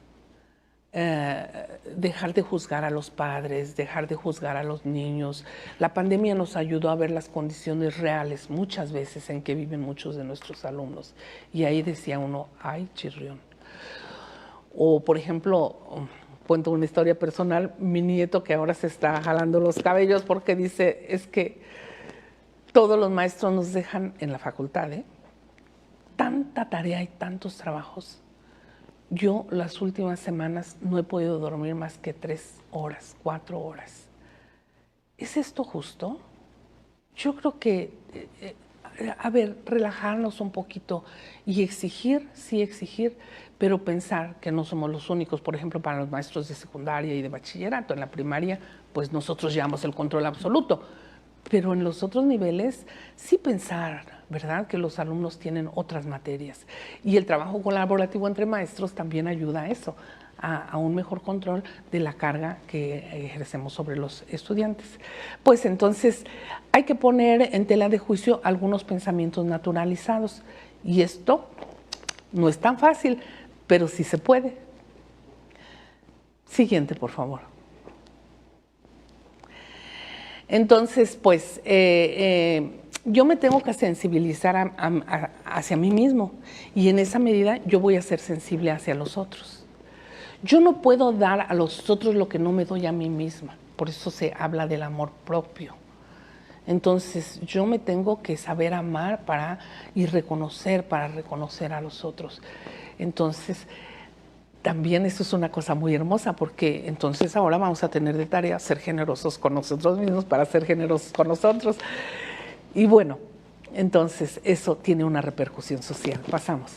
Dejar de juzgar a los padres, dejar de juzgar a los niños. La pandemia nos ayudó a ver las condiciones reales muchas veces en que viven muchos de nuestros alumnos. Y ahí decía uno, ¡ay, chirrión! O, por ejemplo, cuento una historia personal, mi nieto que ahora se está jalando los cabellos porque dice, es que todos los maestros nos dejan en la facultad, tanta tarea y tantos trabajos. Yo las últimas semanas no he podido dormir más que 3 horas, 4 horas. ¿Es esto justo? Yo creo que, relajarnos un poquito y exigir, sí exigir, pero pensar que no somos los únicos. Por ejemplo, para los maestros de secundaria y de bachillerato, en la primaria, pues nosotros llevamos el control absoluto. Pero en los otros niveles, sí pensar, ¿verdad?, que los alumnos tienen otras materias. Y el trabajo colaborativo entre maestros también ayuda a eso, a un mejor control de la carga que ejercemos sobre los estudiantes. Pues entonces hay que poner en tela de juicio algunos pensamientos naturalizados. Y esto no es tan fácil, pero sí se puede. Siguiente, por favor. Entonces, pues, yo me tengo que sensibilizar hacia mí mismo y en esa medida yo voy a ser sensible hacia los otros. Yo no puedo dar a los otros lo que no me doy a mí misma, por eso se habla del amor propio. Entonces yo me tengo que saber amar para reconocer a los otros. Entonces también eso es una cosa muy hermosa, porque entonces ahora vamos a tener de tarea ser generosos con nosotros mismos para ser generosos con nosotros. Y bueno, entonces eso tiene una repercusión social. Pasamos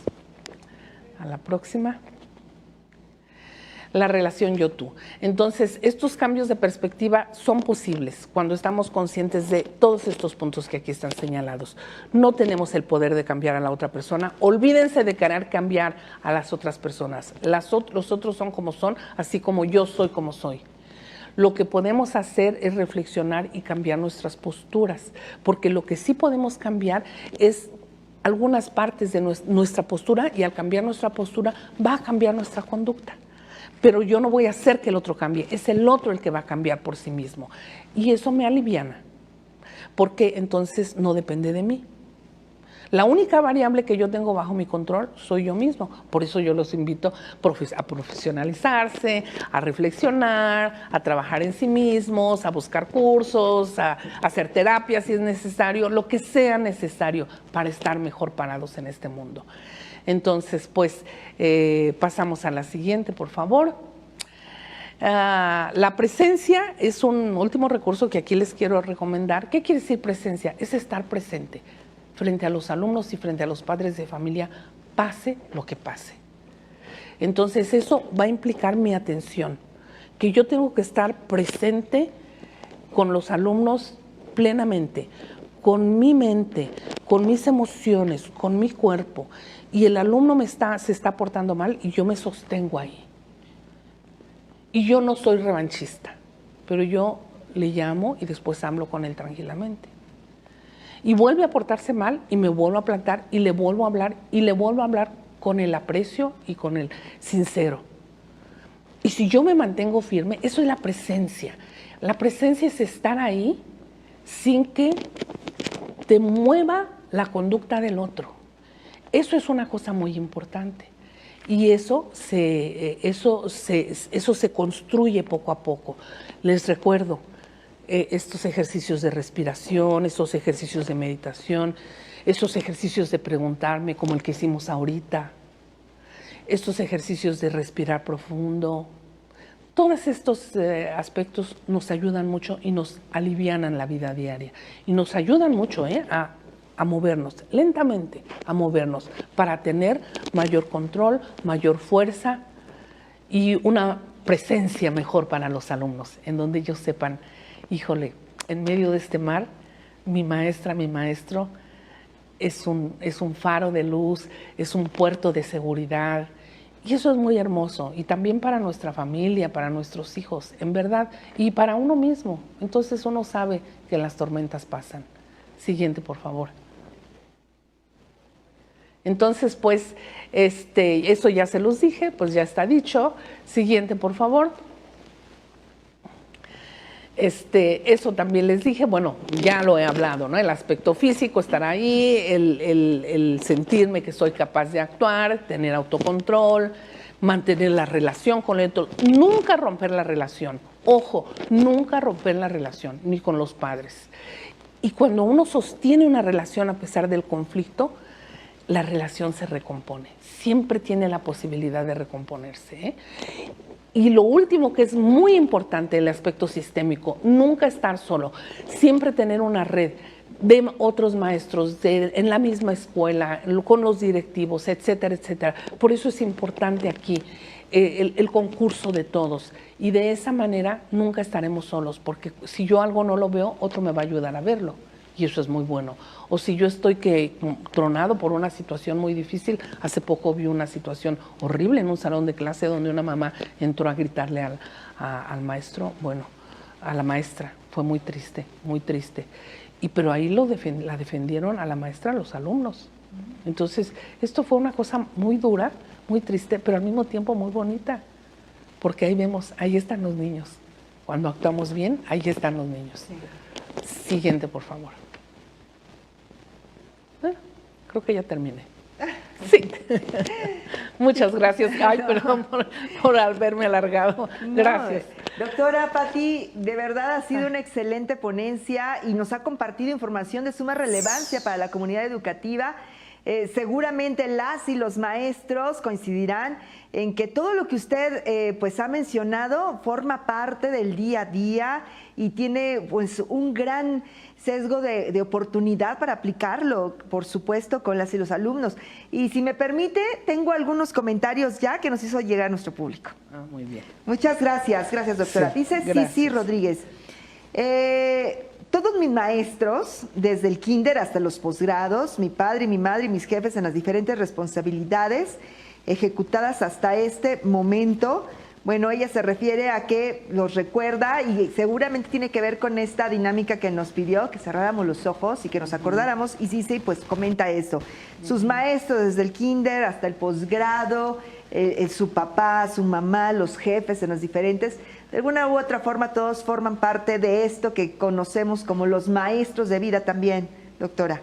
a la próxima. La relación yo-tú. Entonces, estos cambios de perspectiva son posibles cuando estamos conscientes de todos estos puntos que aquí están señalados. No tenemos el poder de cambiar a la otra persona. Olvídense de querer cambiar a las otras personas. Los otros son como son, así como yo soy como soy. Lo que podemos hacer es reflexionar y cambiar nuestras posturas, porque lo que sí podemos cambiar es algunas partes de nuestra postura, y al cambiar nuestra postura va a cambiar nuestra conducta. Pero yo no voy a hacer que el otro cambie, es el otro el que va a cambiar por sí mismo. Y eso me aliviana, porque entonces no depende de mí. La única variable que yo tengo bajo mi control soy yo mismo. Por eso yo los invito a profesionalizarse, a reflexionar, a trabajar en sí mismos, a buscar cursos, a hacer terapia si es necesario, lo que sea necesario para estar mejor parados en este mundo. Entonces, pues, pasamos a la siguiente, por favor. La presencia es un último recurso que aquí les quiero recomendar. ¿Qué quiere decir presencia? Es estar presente frente a los alumnos y frente a los padres de familia, pase lo que pase. Entonces, eso va a implicar mi atención, que yo tengo que estar presente con los alumnos plenamente, con mi mente, con mis emociones, con mi cuerpo. Y el alumno se está portando mal y yo me sostengo ahí. Y yo no soy revanchista, pero yo le llamo y después hablo con él tranquilamente. Y vuelve a portarse mal y me vuelvo a plantar y le vuelvo a hablar y le vuelvo a hablar con el aprecio y con el sincero. Y si yo me mantengo firme, eso es la presencia. La presencia es estar ahí sin que te mueva la conducta del otro. Eso es una cosa muy importante, y eso se construye poco a poco. Les recuerdo estos ejercicios de respiración, estos ejercicios de meditación, esos ejercicios de preguntarme como el que hicimos ahorita, estos ejercicios de respirar profundo. Todos estos aspectos nos ayudan mucho y nos alivianan la vida diaria, y nos ayudan mucho a movernos, lentamente a movernos, para tener mayor control, mayor fuerza y una presencia mejor para los alumnos, en donde ellos sepan, híjole, en medio de este mar, mi maestra, mi maestro es un faro de luz, es un puerto de seguridad, y eso es muy hermoso, y también para nuestra familia, para nuestros hijos, en verdad, y para uno mismo. Entonces uno sabe que las tormentas pasan. Siguiente, por favor. Entonces, pues, eso ya se los dije, pues ya está dicho. Siguiente, por favor. Eso también les dije, bueno, ya lo he hablado, ¿no? El aspecto físico estará ahí, el sentirme que soy capaz de actuar, tener autocontrol, mantener la relación con el otro, nunca romper la relación. Ojo, nunca romper la relación, ni con los padres. Y cuando uno sostiene una relación a pesar del conflicto, la relación se recompone. Siempre tiene la posibilidad de recomponerse, ¿eh? Y lo último, que es muy importante, el aspecto sistémico, nunca estar solo, siempre tener una red de otros maestros en la misma escuela, con los directivos, etcétera, etcétera. Por eso es importante aquí el concurso de todos, y de esa manera nunca estaremos solos, porque si yo algo no lo veo, otro me va a ayudar a verlo. Y eso es muy bueno. O si yo estoy tronado por una situación muy difícil, hace poco vi una situación horrible en un salón de clase donde una mamá entró a gritarle al maestro, bueno, a la maestra. Fue muy triste, muy triste. Pero ahí la defendieron a la maestra, a los alumnos. Entonces, esto fue una cosa muy dura, muy triste, pero al mismo tiempo muy bonita. Porque ahí vemos, ahí están los niños. Cuando actuamos bien, ahí están los niños. Siguiente, por favor. Creo que ya terminé. Sí. Muchas gracias. Ay, perdón por haberme alargado. Gracias. Doctora Pati, de verdad ha sido una excelente ponencia y nos ha compartido información de suma relevancia para la comunidad educativa. Seguramente las y los maestros coincidirán en que todo lo que usted pues ha mencionado forma parte del día a día y tiene pues un gran sesgo de oportunidad para aplicarlo, por supuesto, con las y los alumnos. Y si me permite, tengo algunos comentarios ya que nos hizo llegar a nuestro público. Muy bien. Muchas gracias. Gracias, doctora. Sí, Dice gracias. Cici Rodríguez. Todos mis maestros, desde el kinder hasta los posgrados, mi padre, mi madre y mis jefes en las diferentes responsabilidades ejecutadas hasta este momento, bueno, ella se refiere a que los recuerda y seguramente tiene que ver con esta dinámica que nos pidió, que cerráramos los ojos y que nos acordáramos, y sí, pues comenta eso. Sus maestros desde el kinder hasta el posgrado, su papá, su mamá, los jefes en los diferentes, de alguna u otra forma todos forman parte de esto que conocemos como los maestros de vida también, doctora.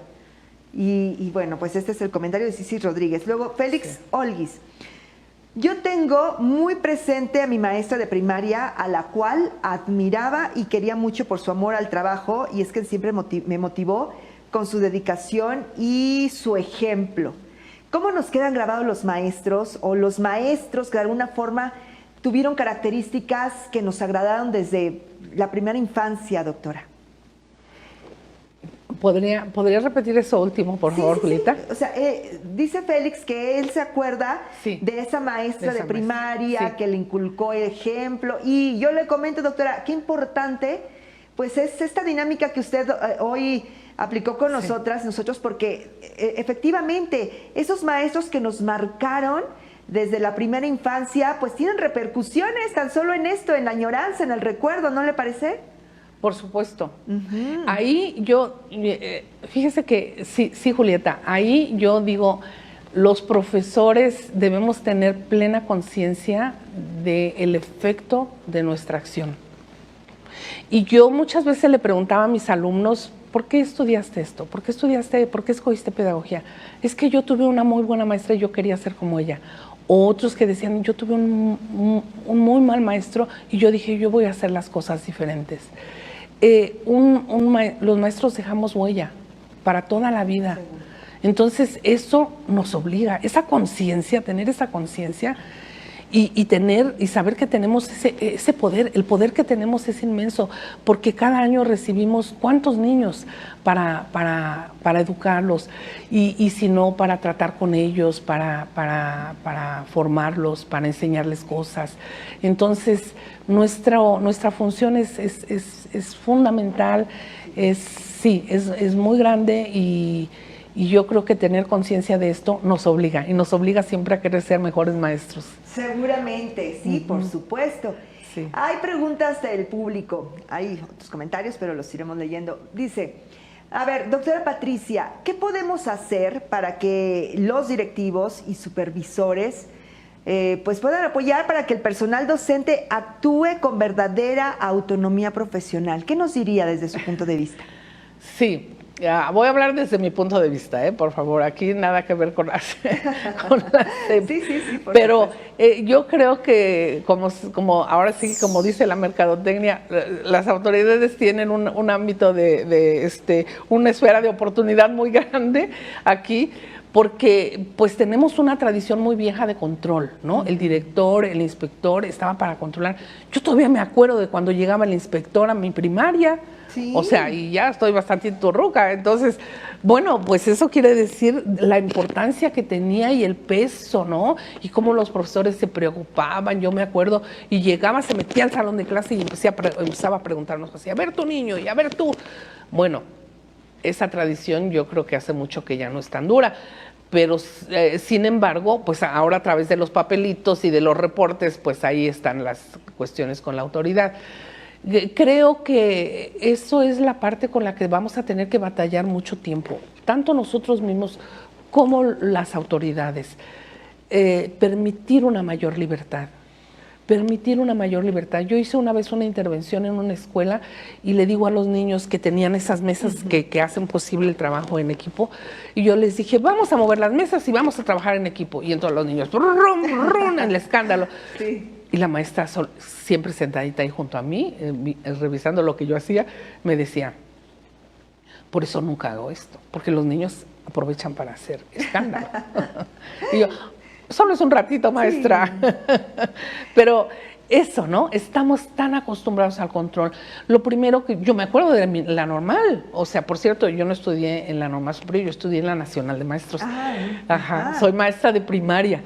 Y bueno, pues este es el comentario de Cici Rodríguez. Luego, Félix Olguis. Yo tengo muy presente a mi maestra de primaria, a la cual admiraba y quería mucho por su amor al trabajo, y es que siempre me motivó con su dedicación y su ejemplo. ¿Cómo nos quedan grabados los maestros o los maestros que de alguna forma tuvieron características que nos agradaron desde la primera infancia, doctora? ¿Podría repetir eso último, por favor, Julieta? Sí. O sea, dice Félix que él se acuerda Sí. de esa maestra De esa de primaria maestra, sí. que le inculcó el ejemplo. Y yo le comento, doctora, qué importante pues es esta dinámica que usted hoy aplicó con nosotros, porque efectivamente esos maestros que nos marcaron desde la primera infancia, pues tienen repercusiones tan solo en esto, en la añoranza, en el recuerdo, ¿no le parece? Por supuesto. Ahí yo, fíjese que sí, Julieta, ahí yo digo, los profesores debemos tener plena conciencia del efecto de nuestra acción. Y yo muchas veces le preguntaba a mis alumnos, ¿por qué estudiaste esto? ¿Por qué escogiste pedagogía? Es que yo tuve una muy buena maestra y yo quería ser como ella. Otros que decían, yo tuve un muy mal maestro y yo dije, yo voy a hacer las cosas diferentes. Los maestros dejamos huella para toda la vida. Entonces eso nos obliga, esa conciencia, tener esa conciencia y saber que tenemos ese poder. El poder que tenemos es inmenso, porque cada año recibimos cuántos niños para educarlos y si no, para tratar con ellos, para formarlos, para enseñarles cosas. Entonces nuestra función es fundamental, es muy grande y yo creo que tener conciencia de esto nos obliga siempre a querer ser mejores maestros. Seguramente, sí, por supuesto. Sí. Hay preguntas del público, hay otros comentarios, pero los iremos leyendo. Dice, a ver, doctora Patricia, ¿qué podemos hacer para que los directivos y supervisores pues puedan apoyar para que el personal docente actúe con verdadera autonomía profesional? ¿Qué nos diría desde su punto de vista? Sí. Voy a hablar desde mi punto de vista, por favor, aquí nada que ver con la SEP. Sí, pero yo creo que como ahora sí, como dice la mercadotecnia, las autoridades tienen un ámbito una esfera de oportunidad muy grande aquí, porque pues tenemos una tradición muy vieja de control, ¿no? El director, el inspector estaba para controlar. Yo todavía me acuerdo de cuando llegaba el inspector a mi primaria. Sí. O sea, y ya estoy bastante turruca. Entonces, bueno, pues eso quiere decir la importancia que tenía y el peso, ¿no? Y cómo los profesores se preocupaban, yo me acuerdo, y llegaba, se metía al salón de clase y empezaba a preguntarnos así, a ver tu niño y a ver tú. Bueno, esa tradición yo creo que hace mucho que ya no es tan dura. Pero, sin embargo, pues ahora a través de los papelitos y de los reportes, pues ahí están las cuestiones con la autoridad. Creo que eso es la parte con la que vamos a tener que batallar mucho tiempo, tanto nosotros mismos como las autoridades. Permitir una mayor libertad. Yo hice una vez una intervención en una escuela y le digo a los niños que tenían esas mesas que hacen posible el trabajo en equipo, y yo les dije, vamos a mover las mesas y vamos a trabajar en equipo. Y entonces los niños, rum, rum, en el escándalo. Sí. Y la maestra, siempre sentadita ahí junto a mí, revisando lo que yo hacía, me decía, por eso nunca hago esto, porque los niños aprovechan para hacer escándalo. Y yo, solo es un ratito, maestra. Sí. Pero eso, ¿no? Estamos tan acostumbrados al control. Lo primero que yo me acuerdo de la normal, o sea, por cierto, yo no estudié en la normal superior, yo estudié en la Nacional de Maestros. Ajá, soy maestra de primaria.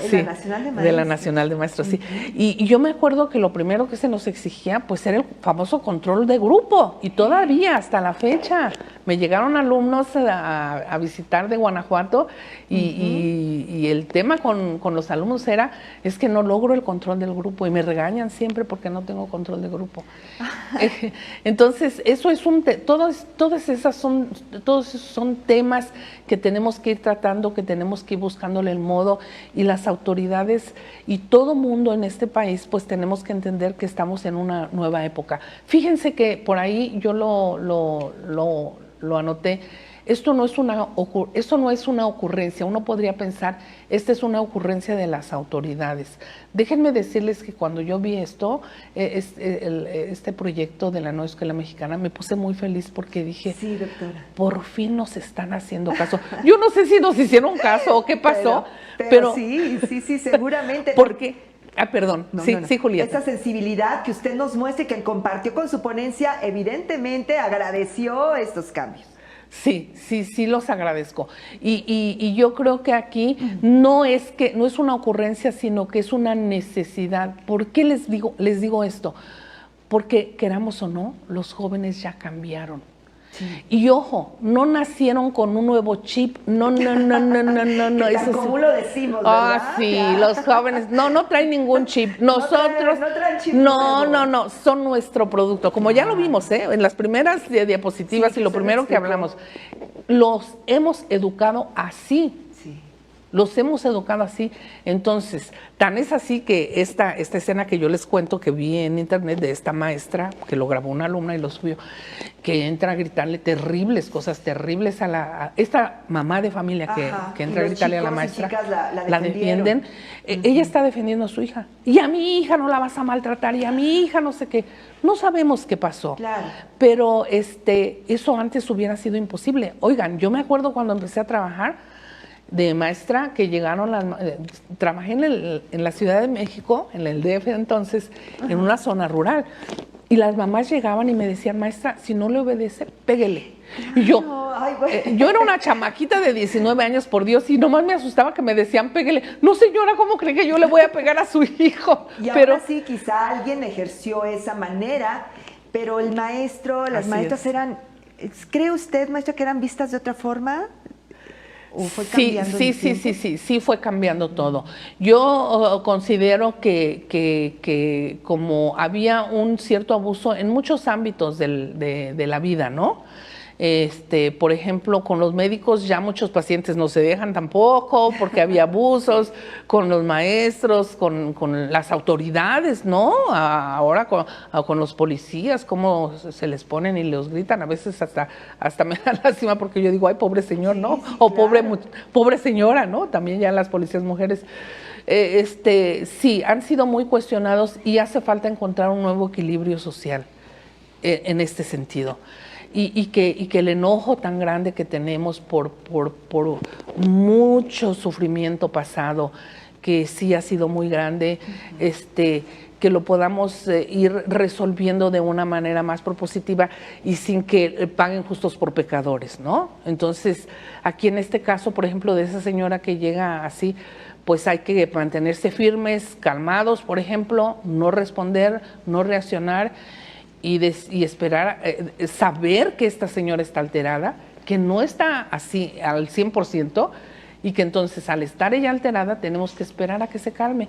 Sí, en la Nacional de Maestros. De la Nacional de Maestros, sí. Y yo me acuerdo que lo primero que se nos exigía, pues, era el famoso control de grupo. Y todavía, hasta la fecha, me llegaron alumnos a visitar de Guanajuato y el tema con los alumnos es que no logro el control del grupo y me regañan siempre porque no tengo control de grupo. Entonces, eso es todos esos son temas que tenemos que ir tratando, que tenemos que ir buscándole el modo, y las autoridades y todo mundo en este país, pues tenemos que entender que estamos en una nueva época. Fíjense que por ahí yo lo anoté. Esto no es una ocurrencia. Uno podría pensar, esta es una ocurrencia de las autoridades. Déjenme decirles que cuando yo vi este proyecto de la nueva escuela mexicana, me puse muy feliz porque dije, sí, doctora, por fin nos están haciendo caso. Yo no sé si nos hicieron caso o qué pasó, pero sí, seguramente. Porque... perdón. Sí, Julieta. Esa sensibilidad que usted nos muestra y que compartió con su ponencia, evidentemente agradeció estos cambios. Sí, los agradezco. Y yo creo que aquí no es una ocurrencia, sino que es una necesidad. ¿Por qué les digo esto? Porque, queramos o no, los jóvenes ya cambiaron. Sí. Y ojo, no nacieron con un nuevo chip, no. ¿Cómo lo decimos, verdad? Sí, los jóvenes, no traen ningún chip. Nosotros, no traen chip. No, son nuestro producto. Como ya lo vimos, en las primeras diapositivas, y lo primero que hablamos, los hemos educado así. Los hemos educado así. Entonces, tan es así que esta escena que yo les cuento, que vi en internet de esta maestra, que lo grabó una alumna y lo subió, que entra a gritarle cosas terribles a esta mamá de familia que entra a gritarle a la maestra, la defienden. Ella está defendiendo a su hija. Y a mi hija no la vas a maltratar, y a mi hija no sé qué. No sabemos qué pasó. Claro. Pero eso antes hubiera sido imposible. Oigan, yo me acuerdo cuando empecé a trabajar de maestra, que llegaron trabajé en la Ciudad de México, en el DF entonces, en una zona rural, y las mamás llegaban y me decían, maestra, si no le obedece, péguele. Y yo era una chamaquita de 19 años, por Dios, y nomás me asustaba que me decían, péguele. No, señora, ¿cómo cree que yo le voy a pegar a su hijo? Y ahora sí, quizá alguien ejerció esa manera, pero el maestro, las maestras eran, ¿cree usted, maestra, que eran vistas de otra forma? Sí, fue cambiando todo. Yo considero que como había un cierto abuso en muchos ámbitos de la vida, ¿no? Por ejemplo, con los médicos ya muchos pacientes no se dejan tampoco porque había abusos, con los maestros, con las autoridades, ¿no? Ahora con los policías, cómo se les ponen y los gritan, a veces hasta me da lástima porque yo digo, ay, pobre señor, ¿no? O claro, pobre señora, ¿no? También ya las policías mujeres. Sí, han sido muy cuestionados y hace falta encontrar un nuevo equilibrio social en este sentido. Y que el enojo tan grande que tenemos por mucho sufrimiento pasado, que sí ha sido muy grande, que lo podamos ir resolviendo de una manera más propositiva y sin que paguen justos por pecadores, ¿no? Entonces, aquí en este caso, por ejemplo, de esa señora que llega así, pues hay que mantenerse firmes, calmados, por ejemplo, no responder, no reaccionar, y esperar, saber que esta señora está alterada, que no está así al 100%, y que entonces al estar ella alterada tenemos que esperar a que se calme.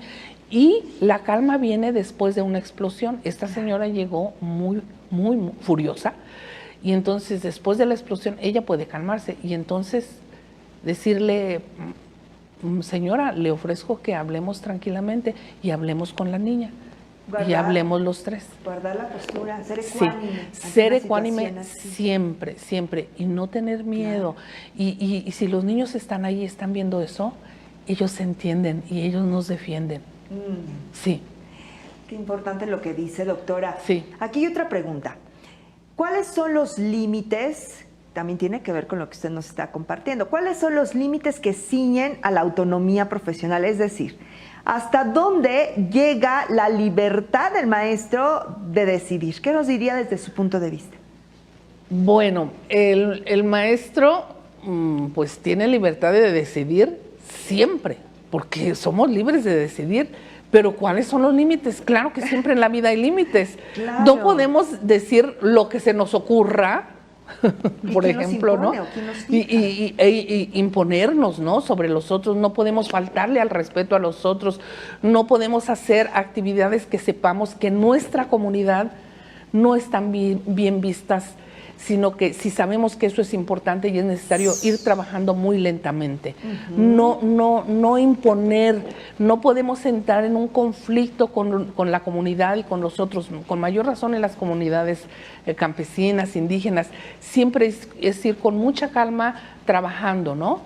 Y la calma viene después de una explosión. Esta señora llegó muy furiosa, y entonces después de la explosión ella puede calmarse, y entonces decirle, señora, le ofrezco que hablemos tranquilamente y hablemos con la niña. Y hablemos los tres. Guardar la postura, ser ecuánime. Sí, ser ecuánime siempre, y no tener miedo. Claro. Y si los niños están ahí y están viendo eso, ellos se entienden y ellos nos defienden. Sí. Qué importante lo que dice, doctora. Sí. Aquí hay otra pregunta. ¿Cuáles son los límites? También tiene que ver con lo que usted nos está compartiendo. ¿Cuáles son los límites que ciñen a la autonomía profesional? Es decir, ¿hasta dónde llega la libertad del maestro de decidir? ¿Qué nos diría desde su punto de vista? Bueno, el maestro pues tiene libertad de decidir siempre, porque somos libres de decidir. Pero ¿cuáles son los límites? Claro que siempre en la vida hay límites. Claro. No podemos decir lo que se nos ocurra, por ejemplo, ¿no? Y imponernos, ¿no? Sobre los otros. No podemos faltarle al respeto a los otros. No podemos hacer actividades que sepamos que en nuestra comunidad no están bien vistas, sino que si sabemos que eso es importante y es necesario ir trabajando muy lentamente. No imponer, no podemos entrar en un conflicto con la comunidad y con los otros, con mayor razón en las comunidades campesinas, indígenas. Siempre es ir con mucha calma trabajando, ¿no?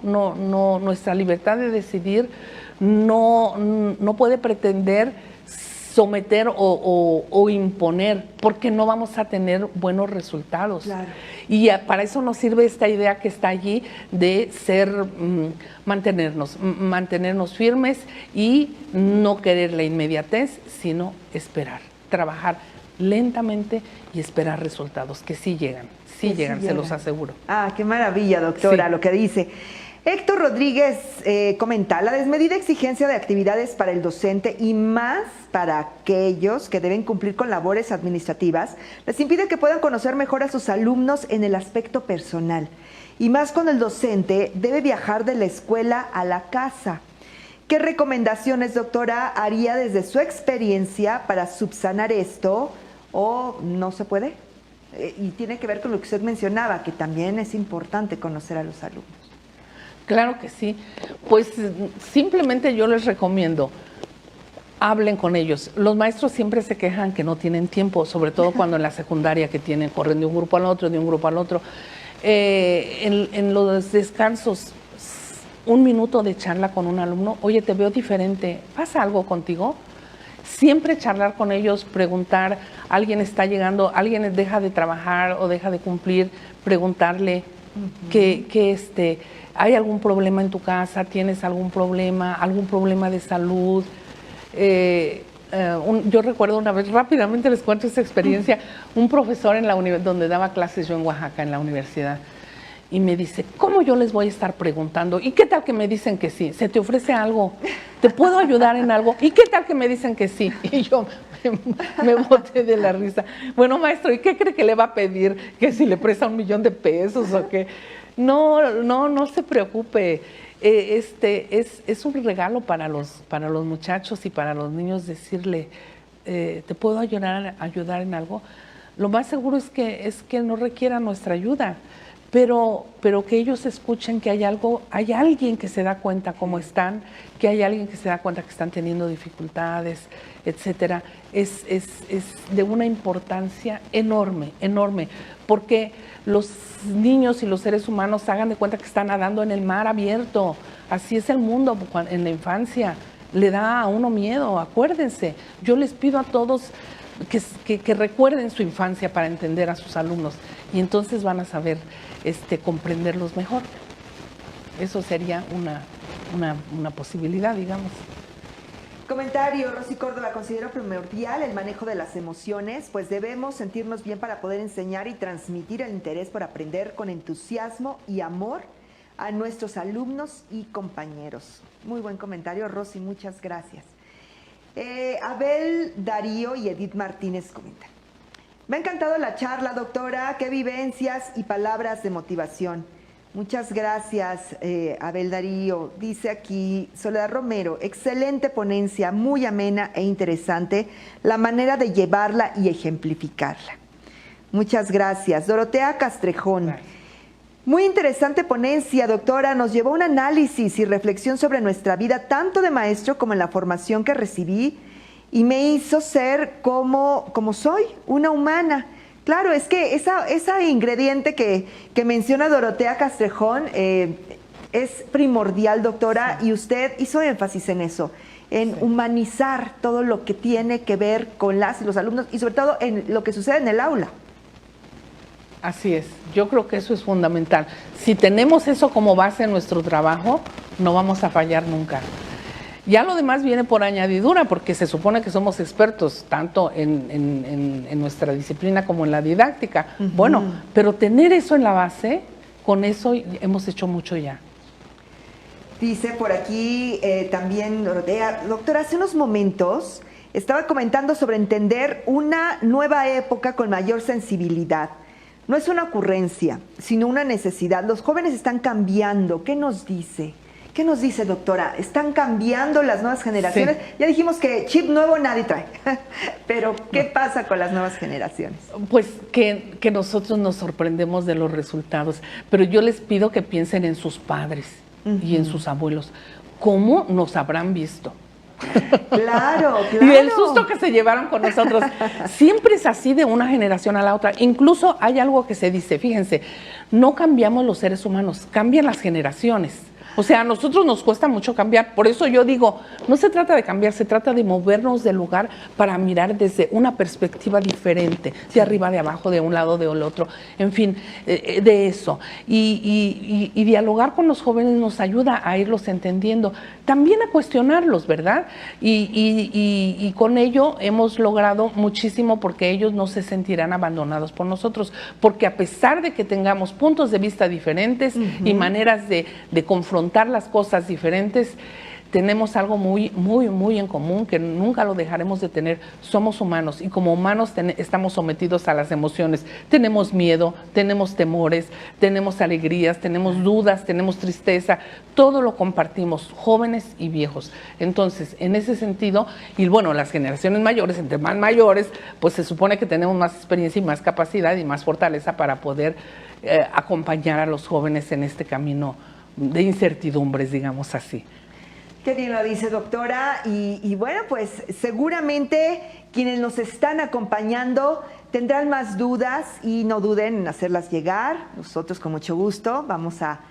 Nuestra libertad de decidir no puede pretender someter o imponer, porque no vamos a tener buenos resultados. Claro. Y para eso nos sirve esta idea que está allí de mantenernos firmes y no querer la inmediatez, sino esperar, trabajar lentamente y esperar resultados, que sí llegan, se los aseguro. Ah, qué maravilla, doctora, sí. Lo que dice. Héctor Rodríguez comenta, la desmedida exigencia de actividades para el docente y más para aquellos que deben cumplir con labores administrativas, les impide que puedan conocer mejor a sus alumnos en el aspecto personal. Y más cuando el docente debe viajar de la escuela a la casa. ¿Qué recomendaciones, doctora, haría desde su experiencia para subsanar esto o no se puede? Y tiene que ver con lo que usted mencionaba, que también es importante conocer a los alumnos. Claro que sí, pues simplemente yo les recomiendo, hablen con ellos. Los maestros siempre se quejan que no tienen tiempo, sobre todo cuando en la secundaria corren de un grupo al otro, de un grupo al otro. En los descansos, 1 minuto de charla con un alumno, oye, te veo diferente, ¿pasa algo contigo? Siempre charlar con ellos, preguntar, alguien está llegando, alguien deja de trabajar o deja de cumplir, preguntarle ¿hay algún problema en tu casa? ¿Tienes algún problema de salud? Yo recuerdo una vez, rápidamente les cuento esta experiencia, un profesor en la donde daba clases yo en Oaxaca, en la universidad, y me dice, ¿cómo yo les voy a estar preguntando? ¿Y qué tal que me dicen que sí? ¿Se te ofrece algo? ¿Te puedo ayudar en algo? ¿Y qué tal que me dicen que sí? Y yo me boté de la risa. Bueno, maestro, ¿y qué cree que le va a pedir? ¿Que si le presta $1,000,000 o qué? No se preocupe. Es un regalo para los muchachos y para los niños decirle, ¿te puedo ayudar en algo? Lo más seguro es que no requiera nuestra ayuda, pero que ellos escuchen que hay alguien que se da cuenta cómo están, que hay alguien que se da cuenta que están teniendo dificultades, etcétera. Es de una importancia enorme, porque los niños y los seres humanos hagan de cuenta que están nadando en el mar abierto. Así es el mundo en la infancia. Le da a uno miedo, acuérdense. Yo les pido a todos que recuerden su infancia para entender a sus alumnos y entonces van a saber comprenderlos mejor. Eso sería una posibilidad, digamos. Comentario, Rosy Córdoba, considero primordial el manejo de las emociones, pues debemos sentirnos bien para poder enseñar y transmitir el interés por aprender con entusiasmo y amor a nuestros alumnos y compañeros. Muy buen comentario, Rosy, muchas gracias. Abel Darío y Edith Martínez comentan. Me ha encantado la charla, doctora, qué vivencias y palabras de motivación. Muchas gracias, Abel Darío. Dice aquí Soledad Romero, excelente ponencia, muy amena e interesante la manera de llevarla y ejemplificarla. Muchas gracias. Dorotea Castrejón. Gracias. Muy interesante ponencia, doctora. Nos llevó un análisis y reflexión sobre nuestra vida, tanto de maestro como en la formación que recibí, y me hizo ser como soy, una humana. Claro, es que esa ingrediente que menciona Dorotea Castrejón es primordial, doctora, sí. Y usted hizo énfasis en eso, en humanizar todo lo que tiene que ver con las y los alumnos y sobre todo en lo que sucede en el aula. Así es, yo creo que eso es fundamental. Si tenemos eso como base en nuestro trabajo, no vamos a fallar nunca. Ya lo demás viene por añadidura, porque se supone que somos expertos tanto en nuestra disciplina como en la didáctica. Bueno, pero tener eso en la base, con eso hemos hecho mucho ya. Dice por aquí también Dorotea, doctora, hace unos momentos estaba comentando sobre entender una nueva época con mayor sensibilidad. No es una ocurrencia, sino una necesidad. Los jóvenes están cambiando. ¿Qué nos dice? ¿Qué nos dice, doctora? ¿Están cambiando las nuevas generaciones? Sí. Ya dijimos que chip nuevo nadie trae, pero ¿qué pasa con las nuevas generaciones? Pues que nosotros nos sorprendemos de los resultados, pero yo les pido que piensen en sus padres y en sus abuelos. ¿Cómo nos habrán visto? Claro, claro. Y el susto que se llevaron con nosotros. Siempre es así de una generación a la otra. Incluso hay algo que se dice, fíjense, no cambiamos los seres humanos, cambian las generaciones. O sea, a nosotros nos cuesta mucho cambiar. Por eso yo digo, no se trata de cambiar, se trata de movernos del lugar para mirar desde una perspectiva diferente, de arriba, de abajo, de un lado, del otro, en fin, de eso. Y dialogar con los jóvenes nos ayuda a irlos entendiendo, también a cuestionarlos, ¿verdad? Y con ello hemos logrado muchísimo porque ellos no se sentirán abandonados por nosotros, porque a pesar de que tengamos puntos de vista diferentes y maneras de confrontar las cosas diferentes, tenemos algo muy en común que nunca lo dejaremos de tener. Somos humanos y como humanos estamos sometidos a las emociones. Tenemos miedo, tenemos temores, tenemos alegrías, tenemos dudas, tenemos tristeza. Todo lo compartimos, jóvenes y viejos. Entonces, en ese sentido, y bueno, las generaciones mayores, entre más mayores, pues se supone que tenemos más experiencia y más capacidad y más fortaleza para poder acompañar a los jóvenes en este camino de incertidumbres, digamos así. Qué bien lo dice, doctora. Y bueno, pues seguramente quienes nos están acompañando tendrán más dudas y no duden en hacerlas llegar. Nosotros con mucho gusto vamos a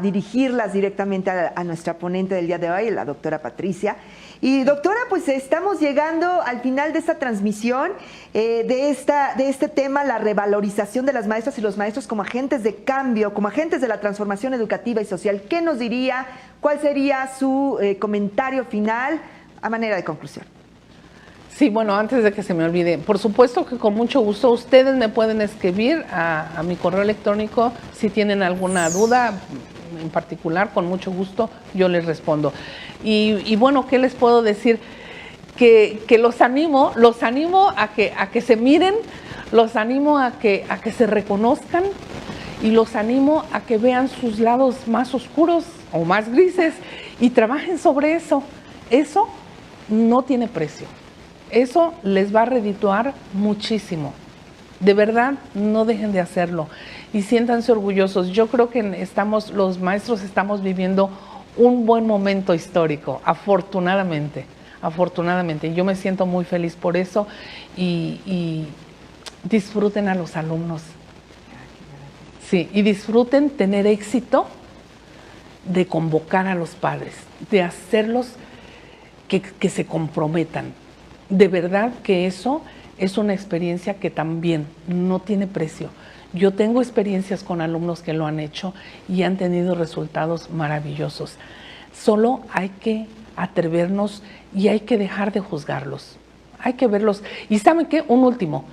dirigirlas directamente a nuestra ponente del día de hoy, la doctora Patricia. Y doctora, pues estamos llegando al final de esta transmisión, de este tema, la revalorización de las maestras y los maestros como agentes de cambio, como agentes de la transformación educativa y social. ¿Qué nos diría? ¿Cuál sería su comentario final a manera de conclusión? Sí, bueno, antes de que se me olvide, por supuesto que con mucho gusto ustedes me pueden escribir a mi correo electrónico si tienen alguna duda en particular, con mucho gusto yo les respondo. Y bueno, ¿qué les puedo decir? Que los animo a que se miren, los animo a que se reconozcan y los animo a que vean sus lados más oscuros o más grises y trabajen sobre eso. Eso no tiene precio. Eso les va a redituar muchísimo. De verdad, no dejen de hacerlo y siéntanse orgullosos. Yo creo que los maestros estamos viviendo un buen momento histórico, afortunadamente. Yo me siento muy feliz por eso y disfruten a los alumnos. Sí, y disfruten tener éxito de convocar a los padres, de hacerlos que se comprometan. De verdad que eso es una experiencia que también no tiene precio. Yo tengo experiencias con alumnos que lo han hecho y han tenido resultados maravillosos. Solo hay que atrevernos y hay que dejar de juzgarlos. Hay que verlos. ¿Y saben qué? Un último.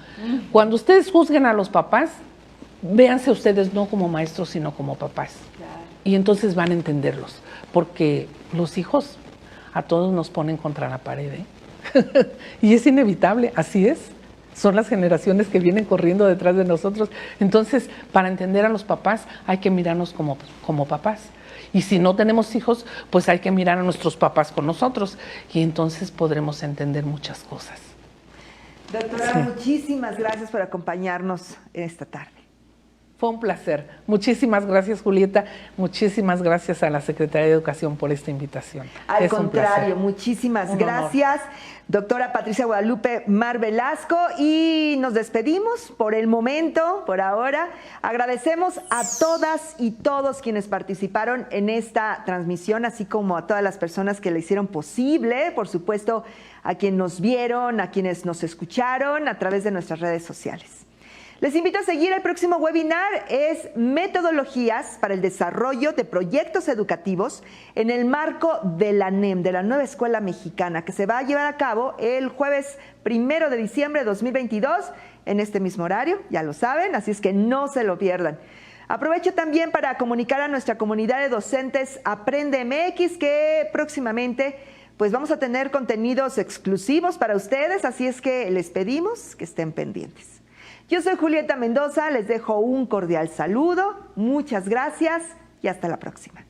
Cuando ustedes juzguen a los papás, véanse ustedes no como maestros, sino como papás. Claro. Y entonces van a entenderlos. Porque los hijos a todos nos ponen contra la pared, ¿eh? Y es inevitable, así es. Son las generaciones que vienen corriendo detrás de nosotros. Entonces, para entender a los papás, hay que mirarnos como papás. Y si no tenemos hijos, pues hay que mirar a nuestros papás con nosotros. Y entonces podremos entender muchas cosas. Doctora, muchísimas gracias por acompañarnos esta tarde. Fue un placer. Muchísimas gracias, Julieta. Muchísimas gracias a la Secretaría de Educación por esta invitación. Al contrario, muchísimas gracias, doctora Patricia Guadalupe Mar Velasco. Y nos despedimos por el momento, por ahora. Agradecemos a todas y todos quienes participaron en esta transmisión, así como a todas las personas que la hicieron posible. Por supuesto, a quienes nos vieron, a quienes nos escucharon a través de nuestras redes sociales. Les invito a seguir el próximo webinar, es Metodologías para el desarrollo de proyectos educativos en el marco de la NEM, de la Nueva Escuela Mexicana, que se va a llevar a cabo el jueves 1 de diciembre de 2022, en este mismo horario, ya lo saben, así es que no se lo pierdan. Aprovecho también para comunicar a nuestra comunidad de docentes Aprende MX que próximamente pues vamos a tener contenidos exclusivos para ustedes, así es que les pedimos que estén pendientes. Yo soy Julieta Mendoza, les dejo un cordial saludo, muchas gracias y hasta la próxima.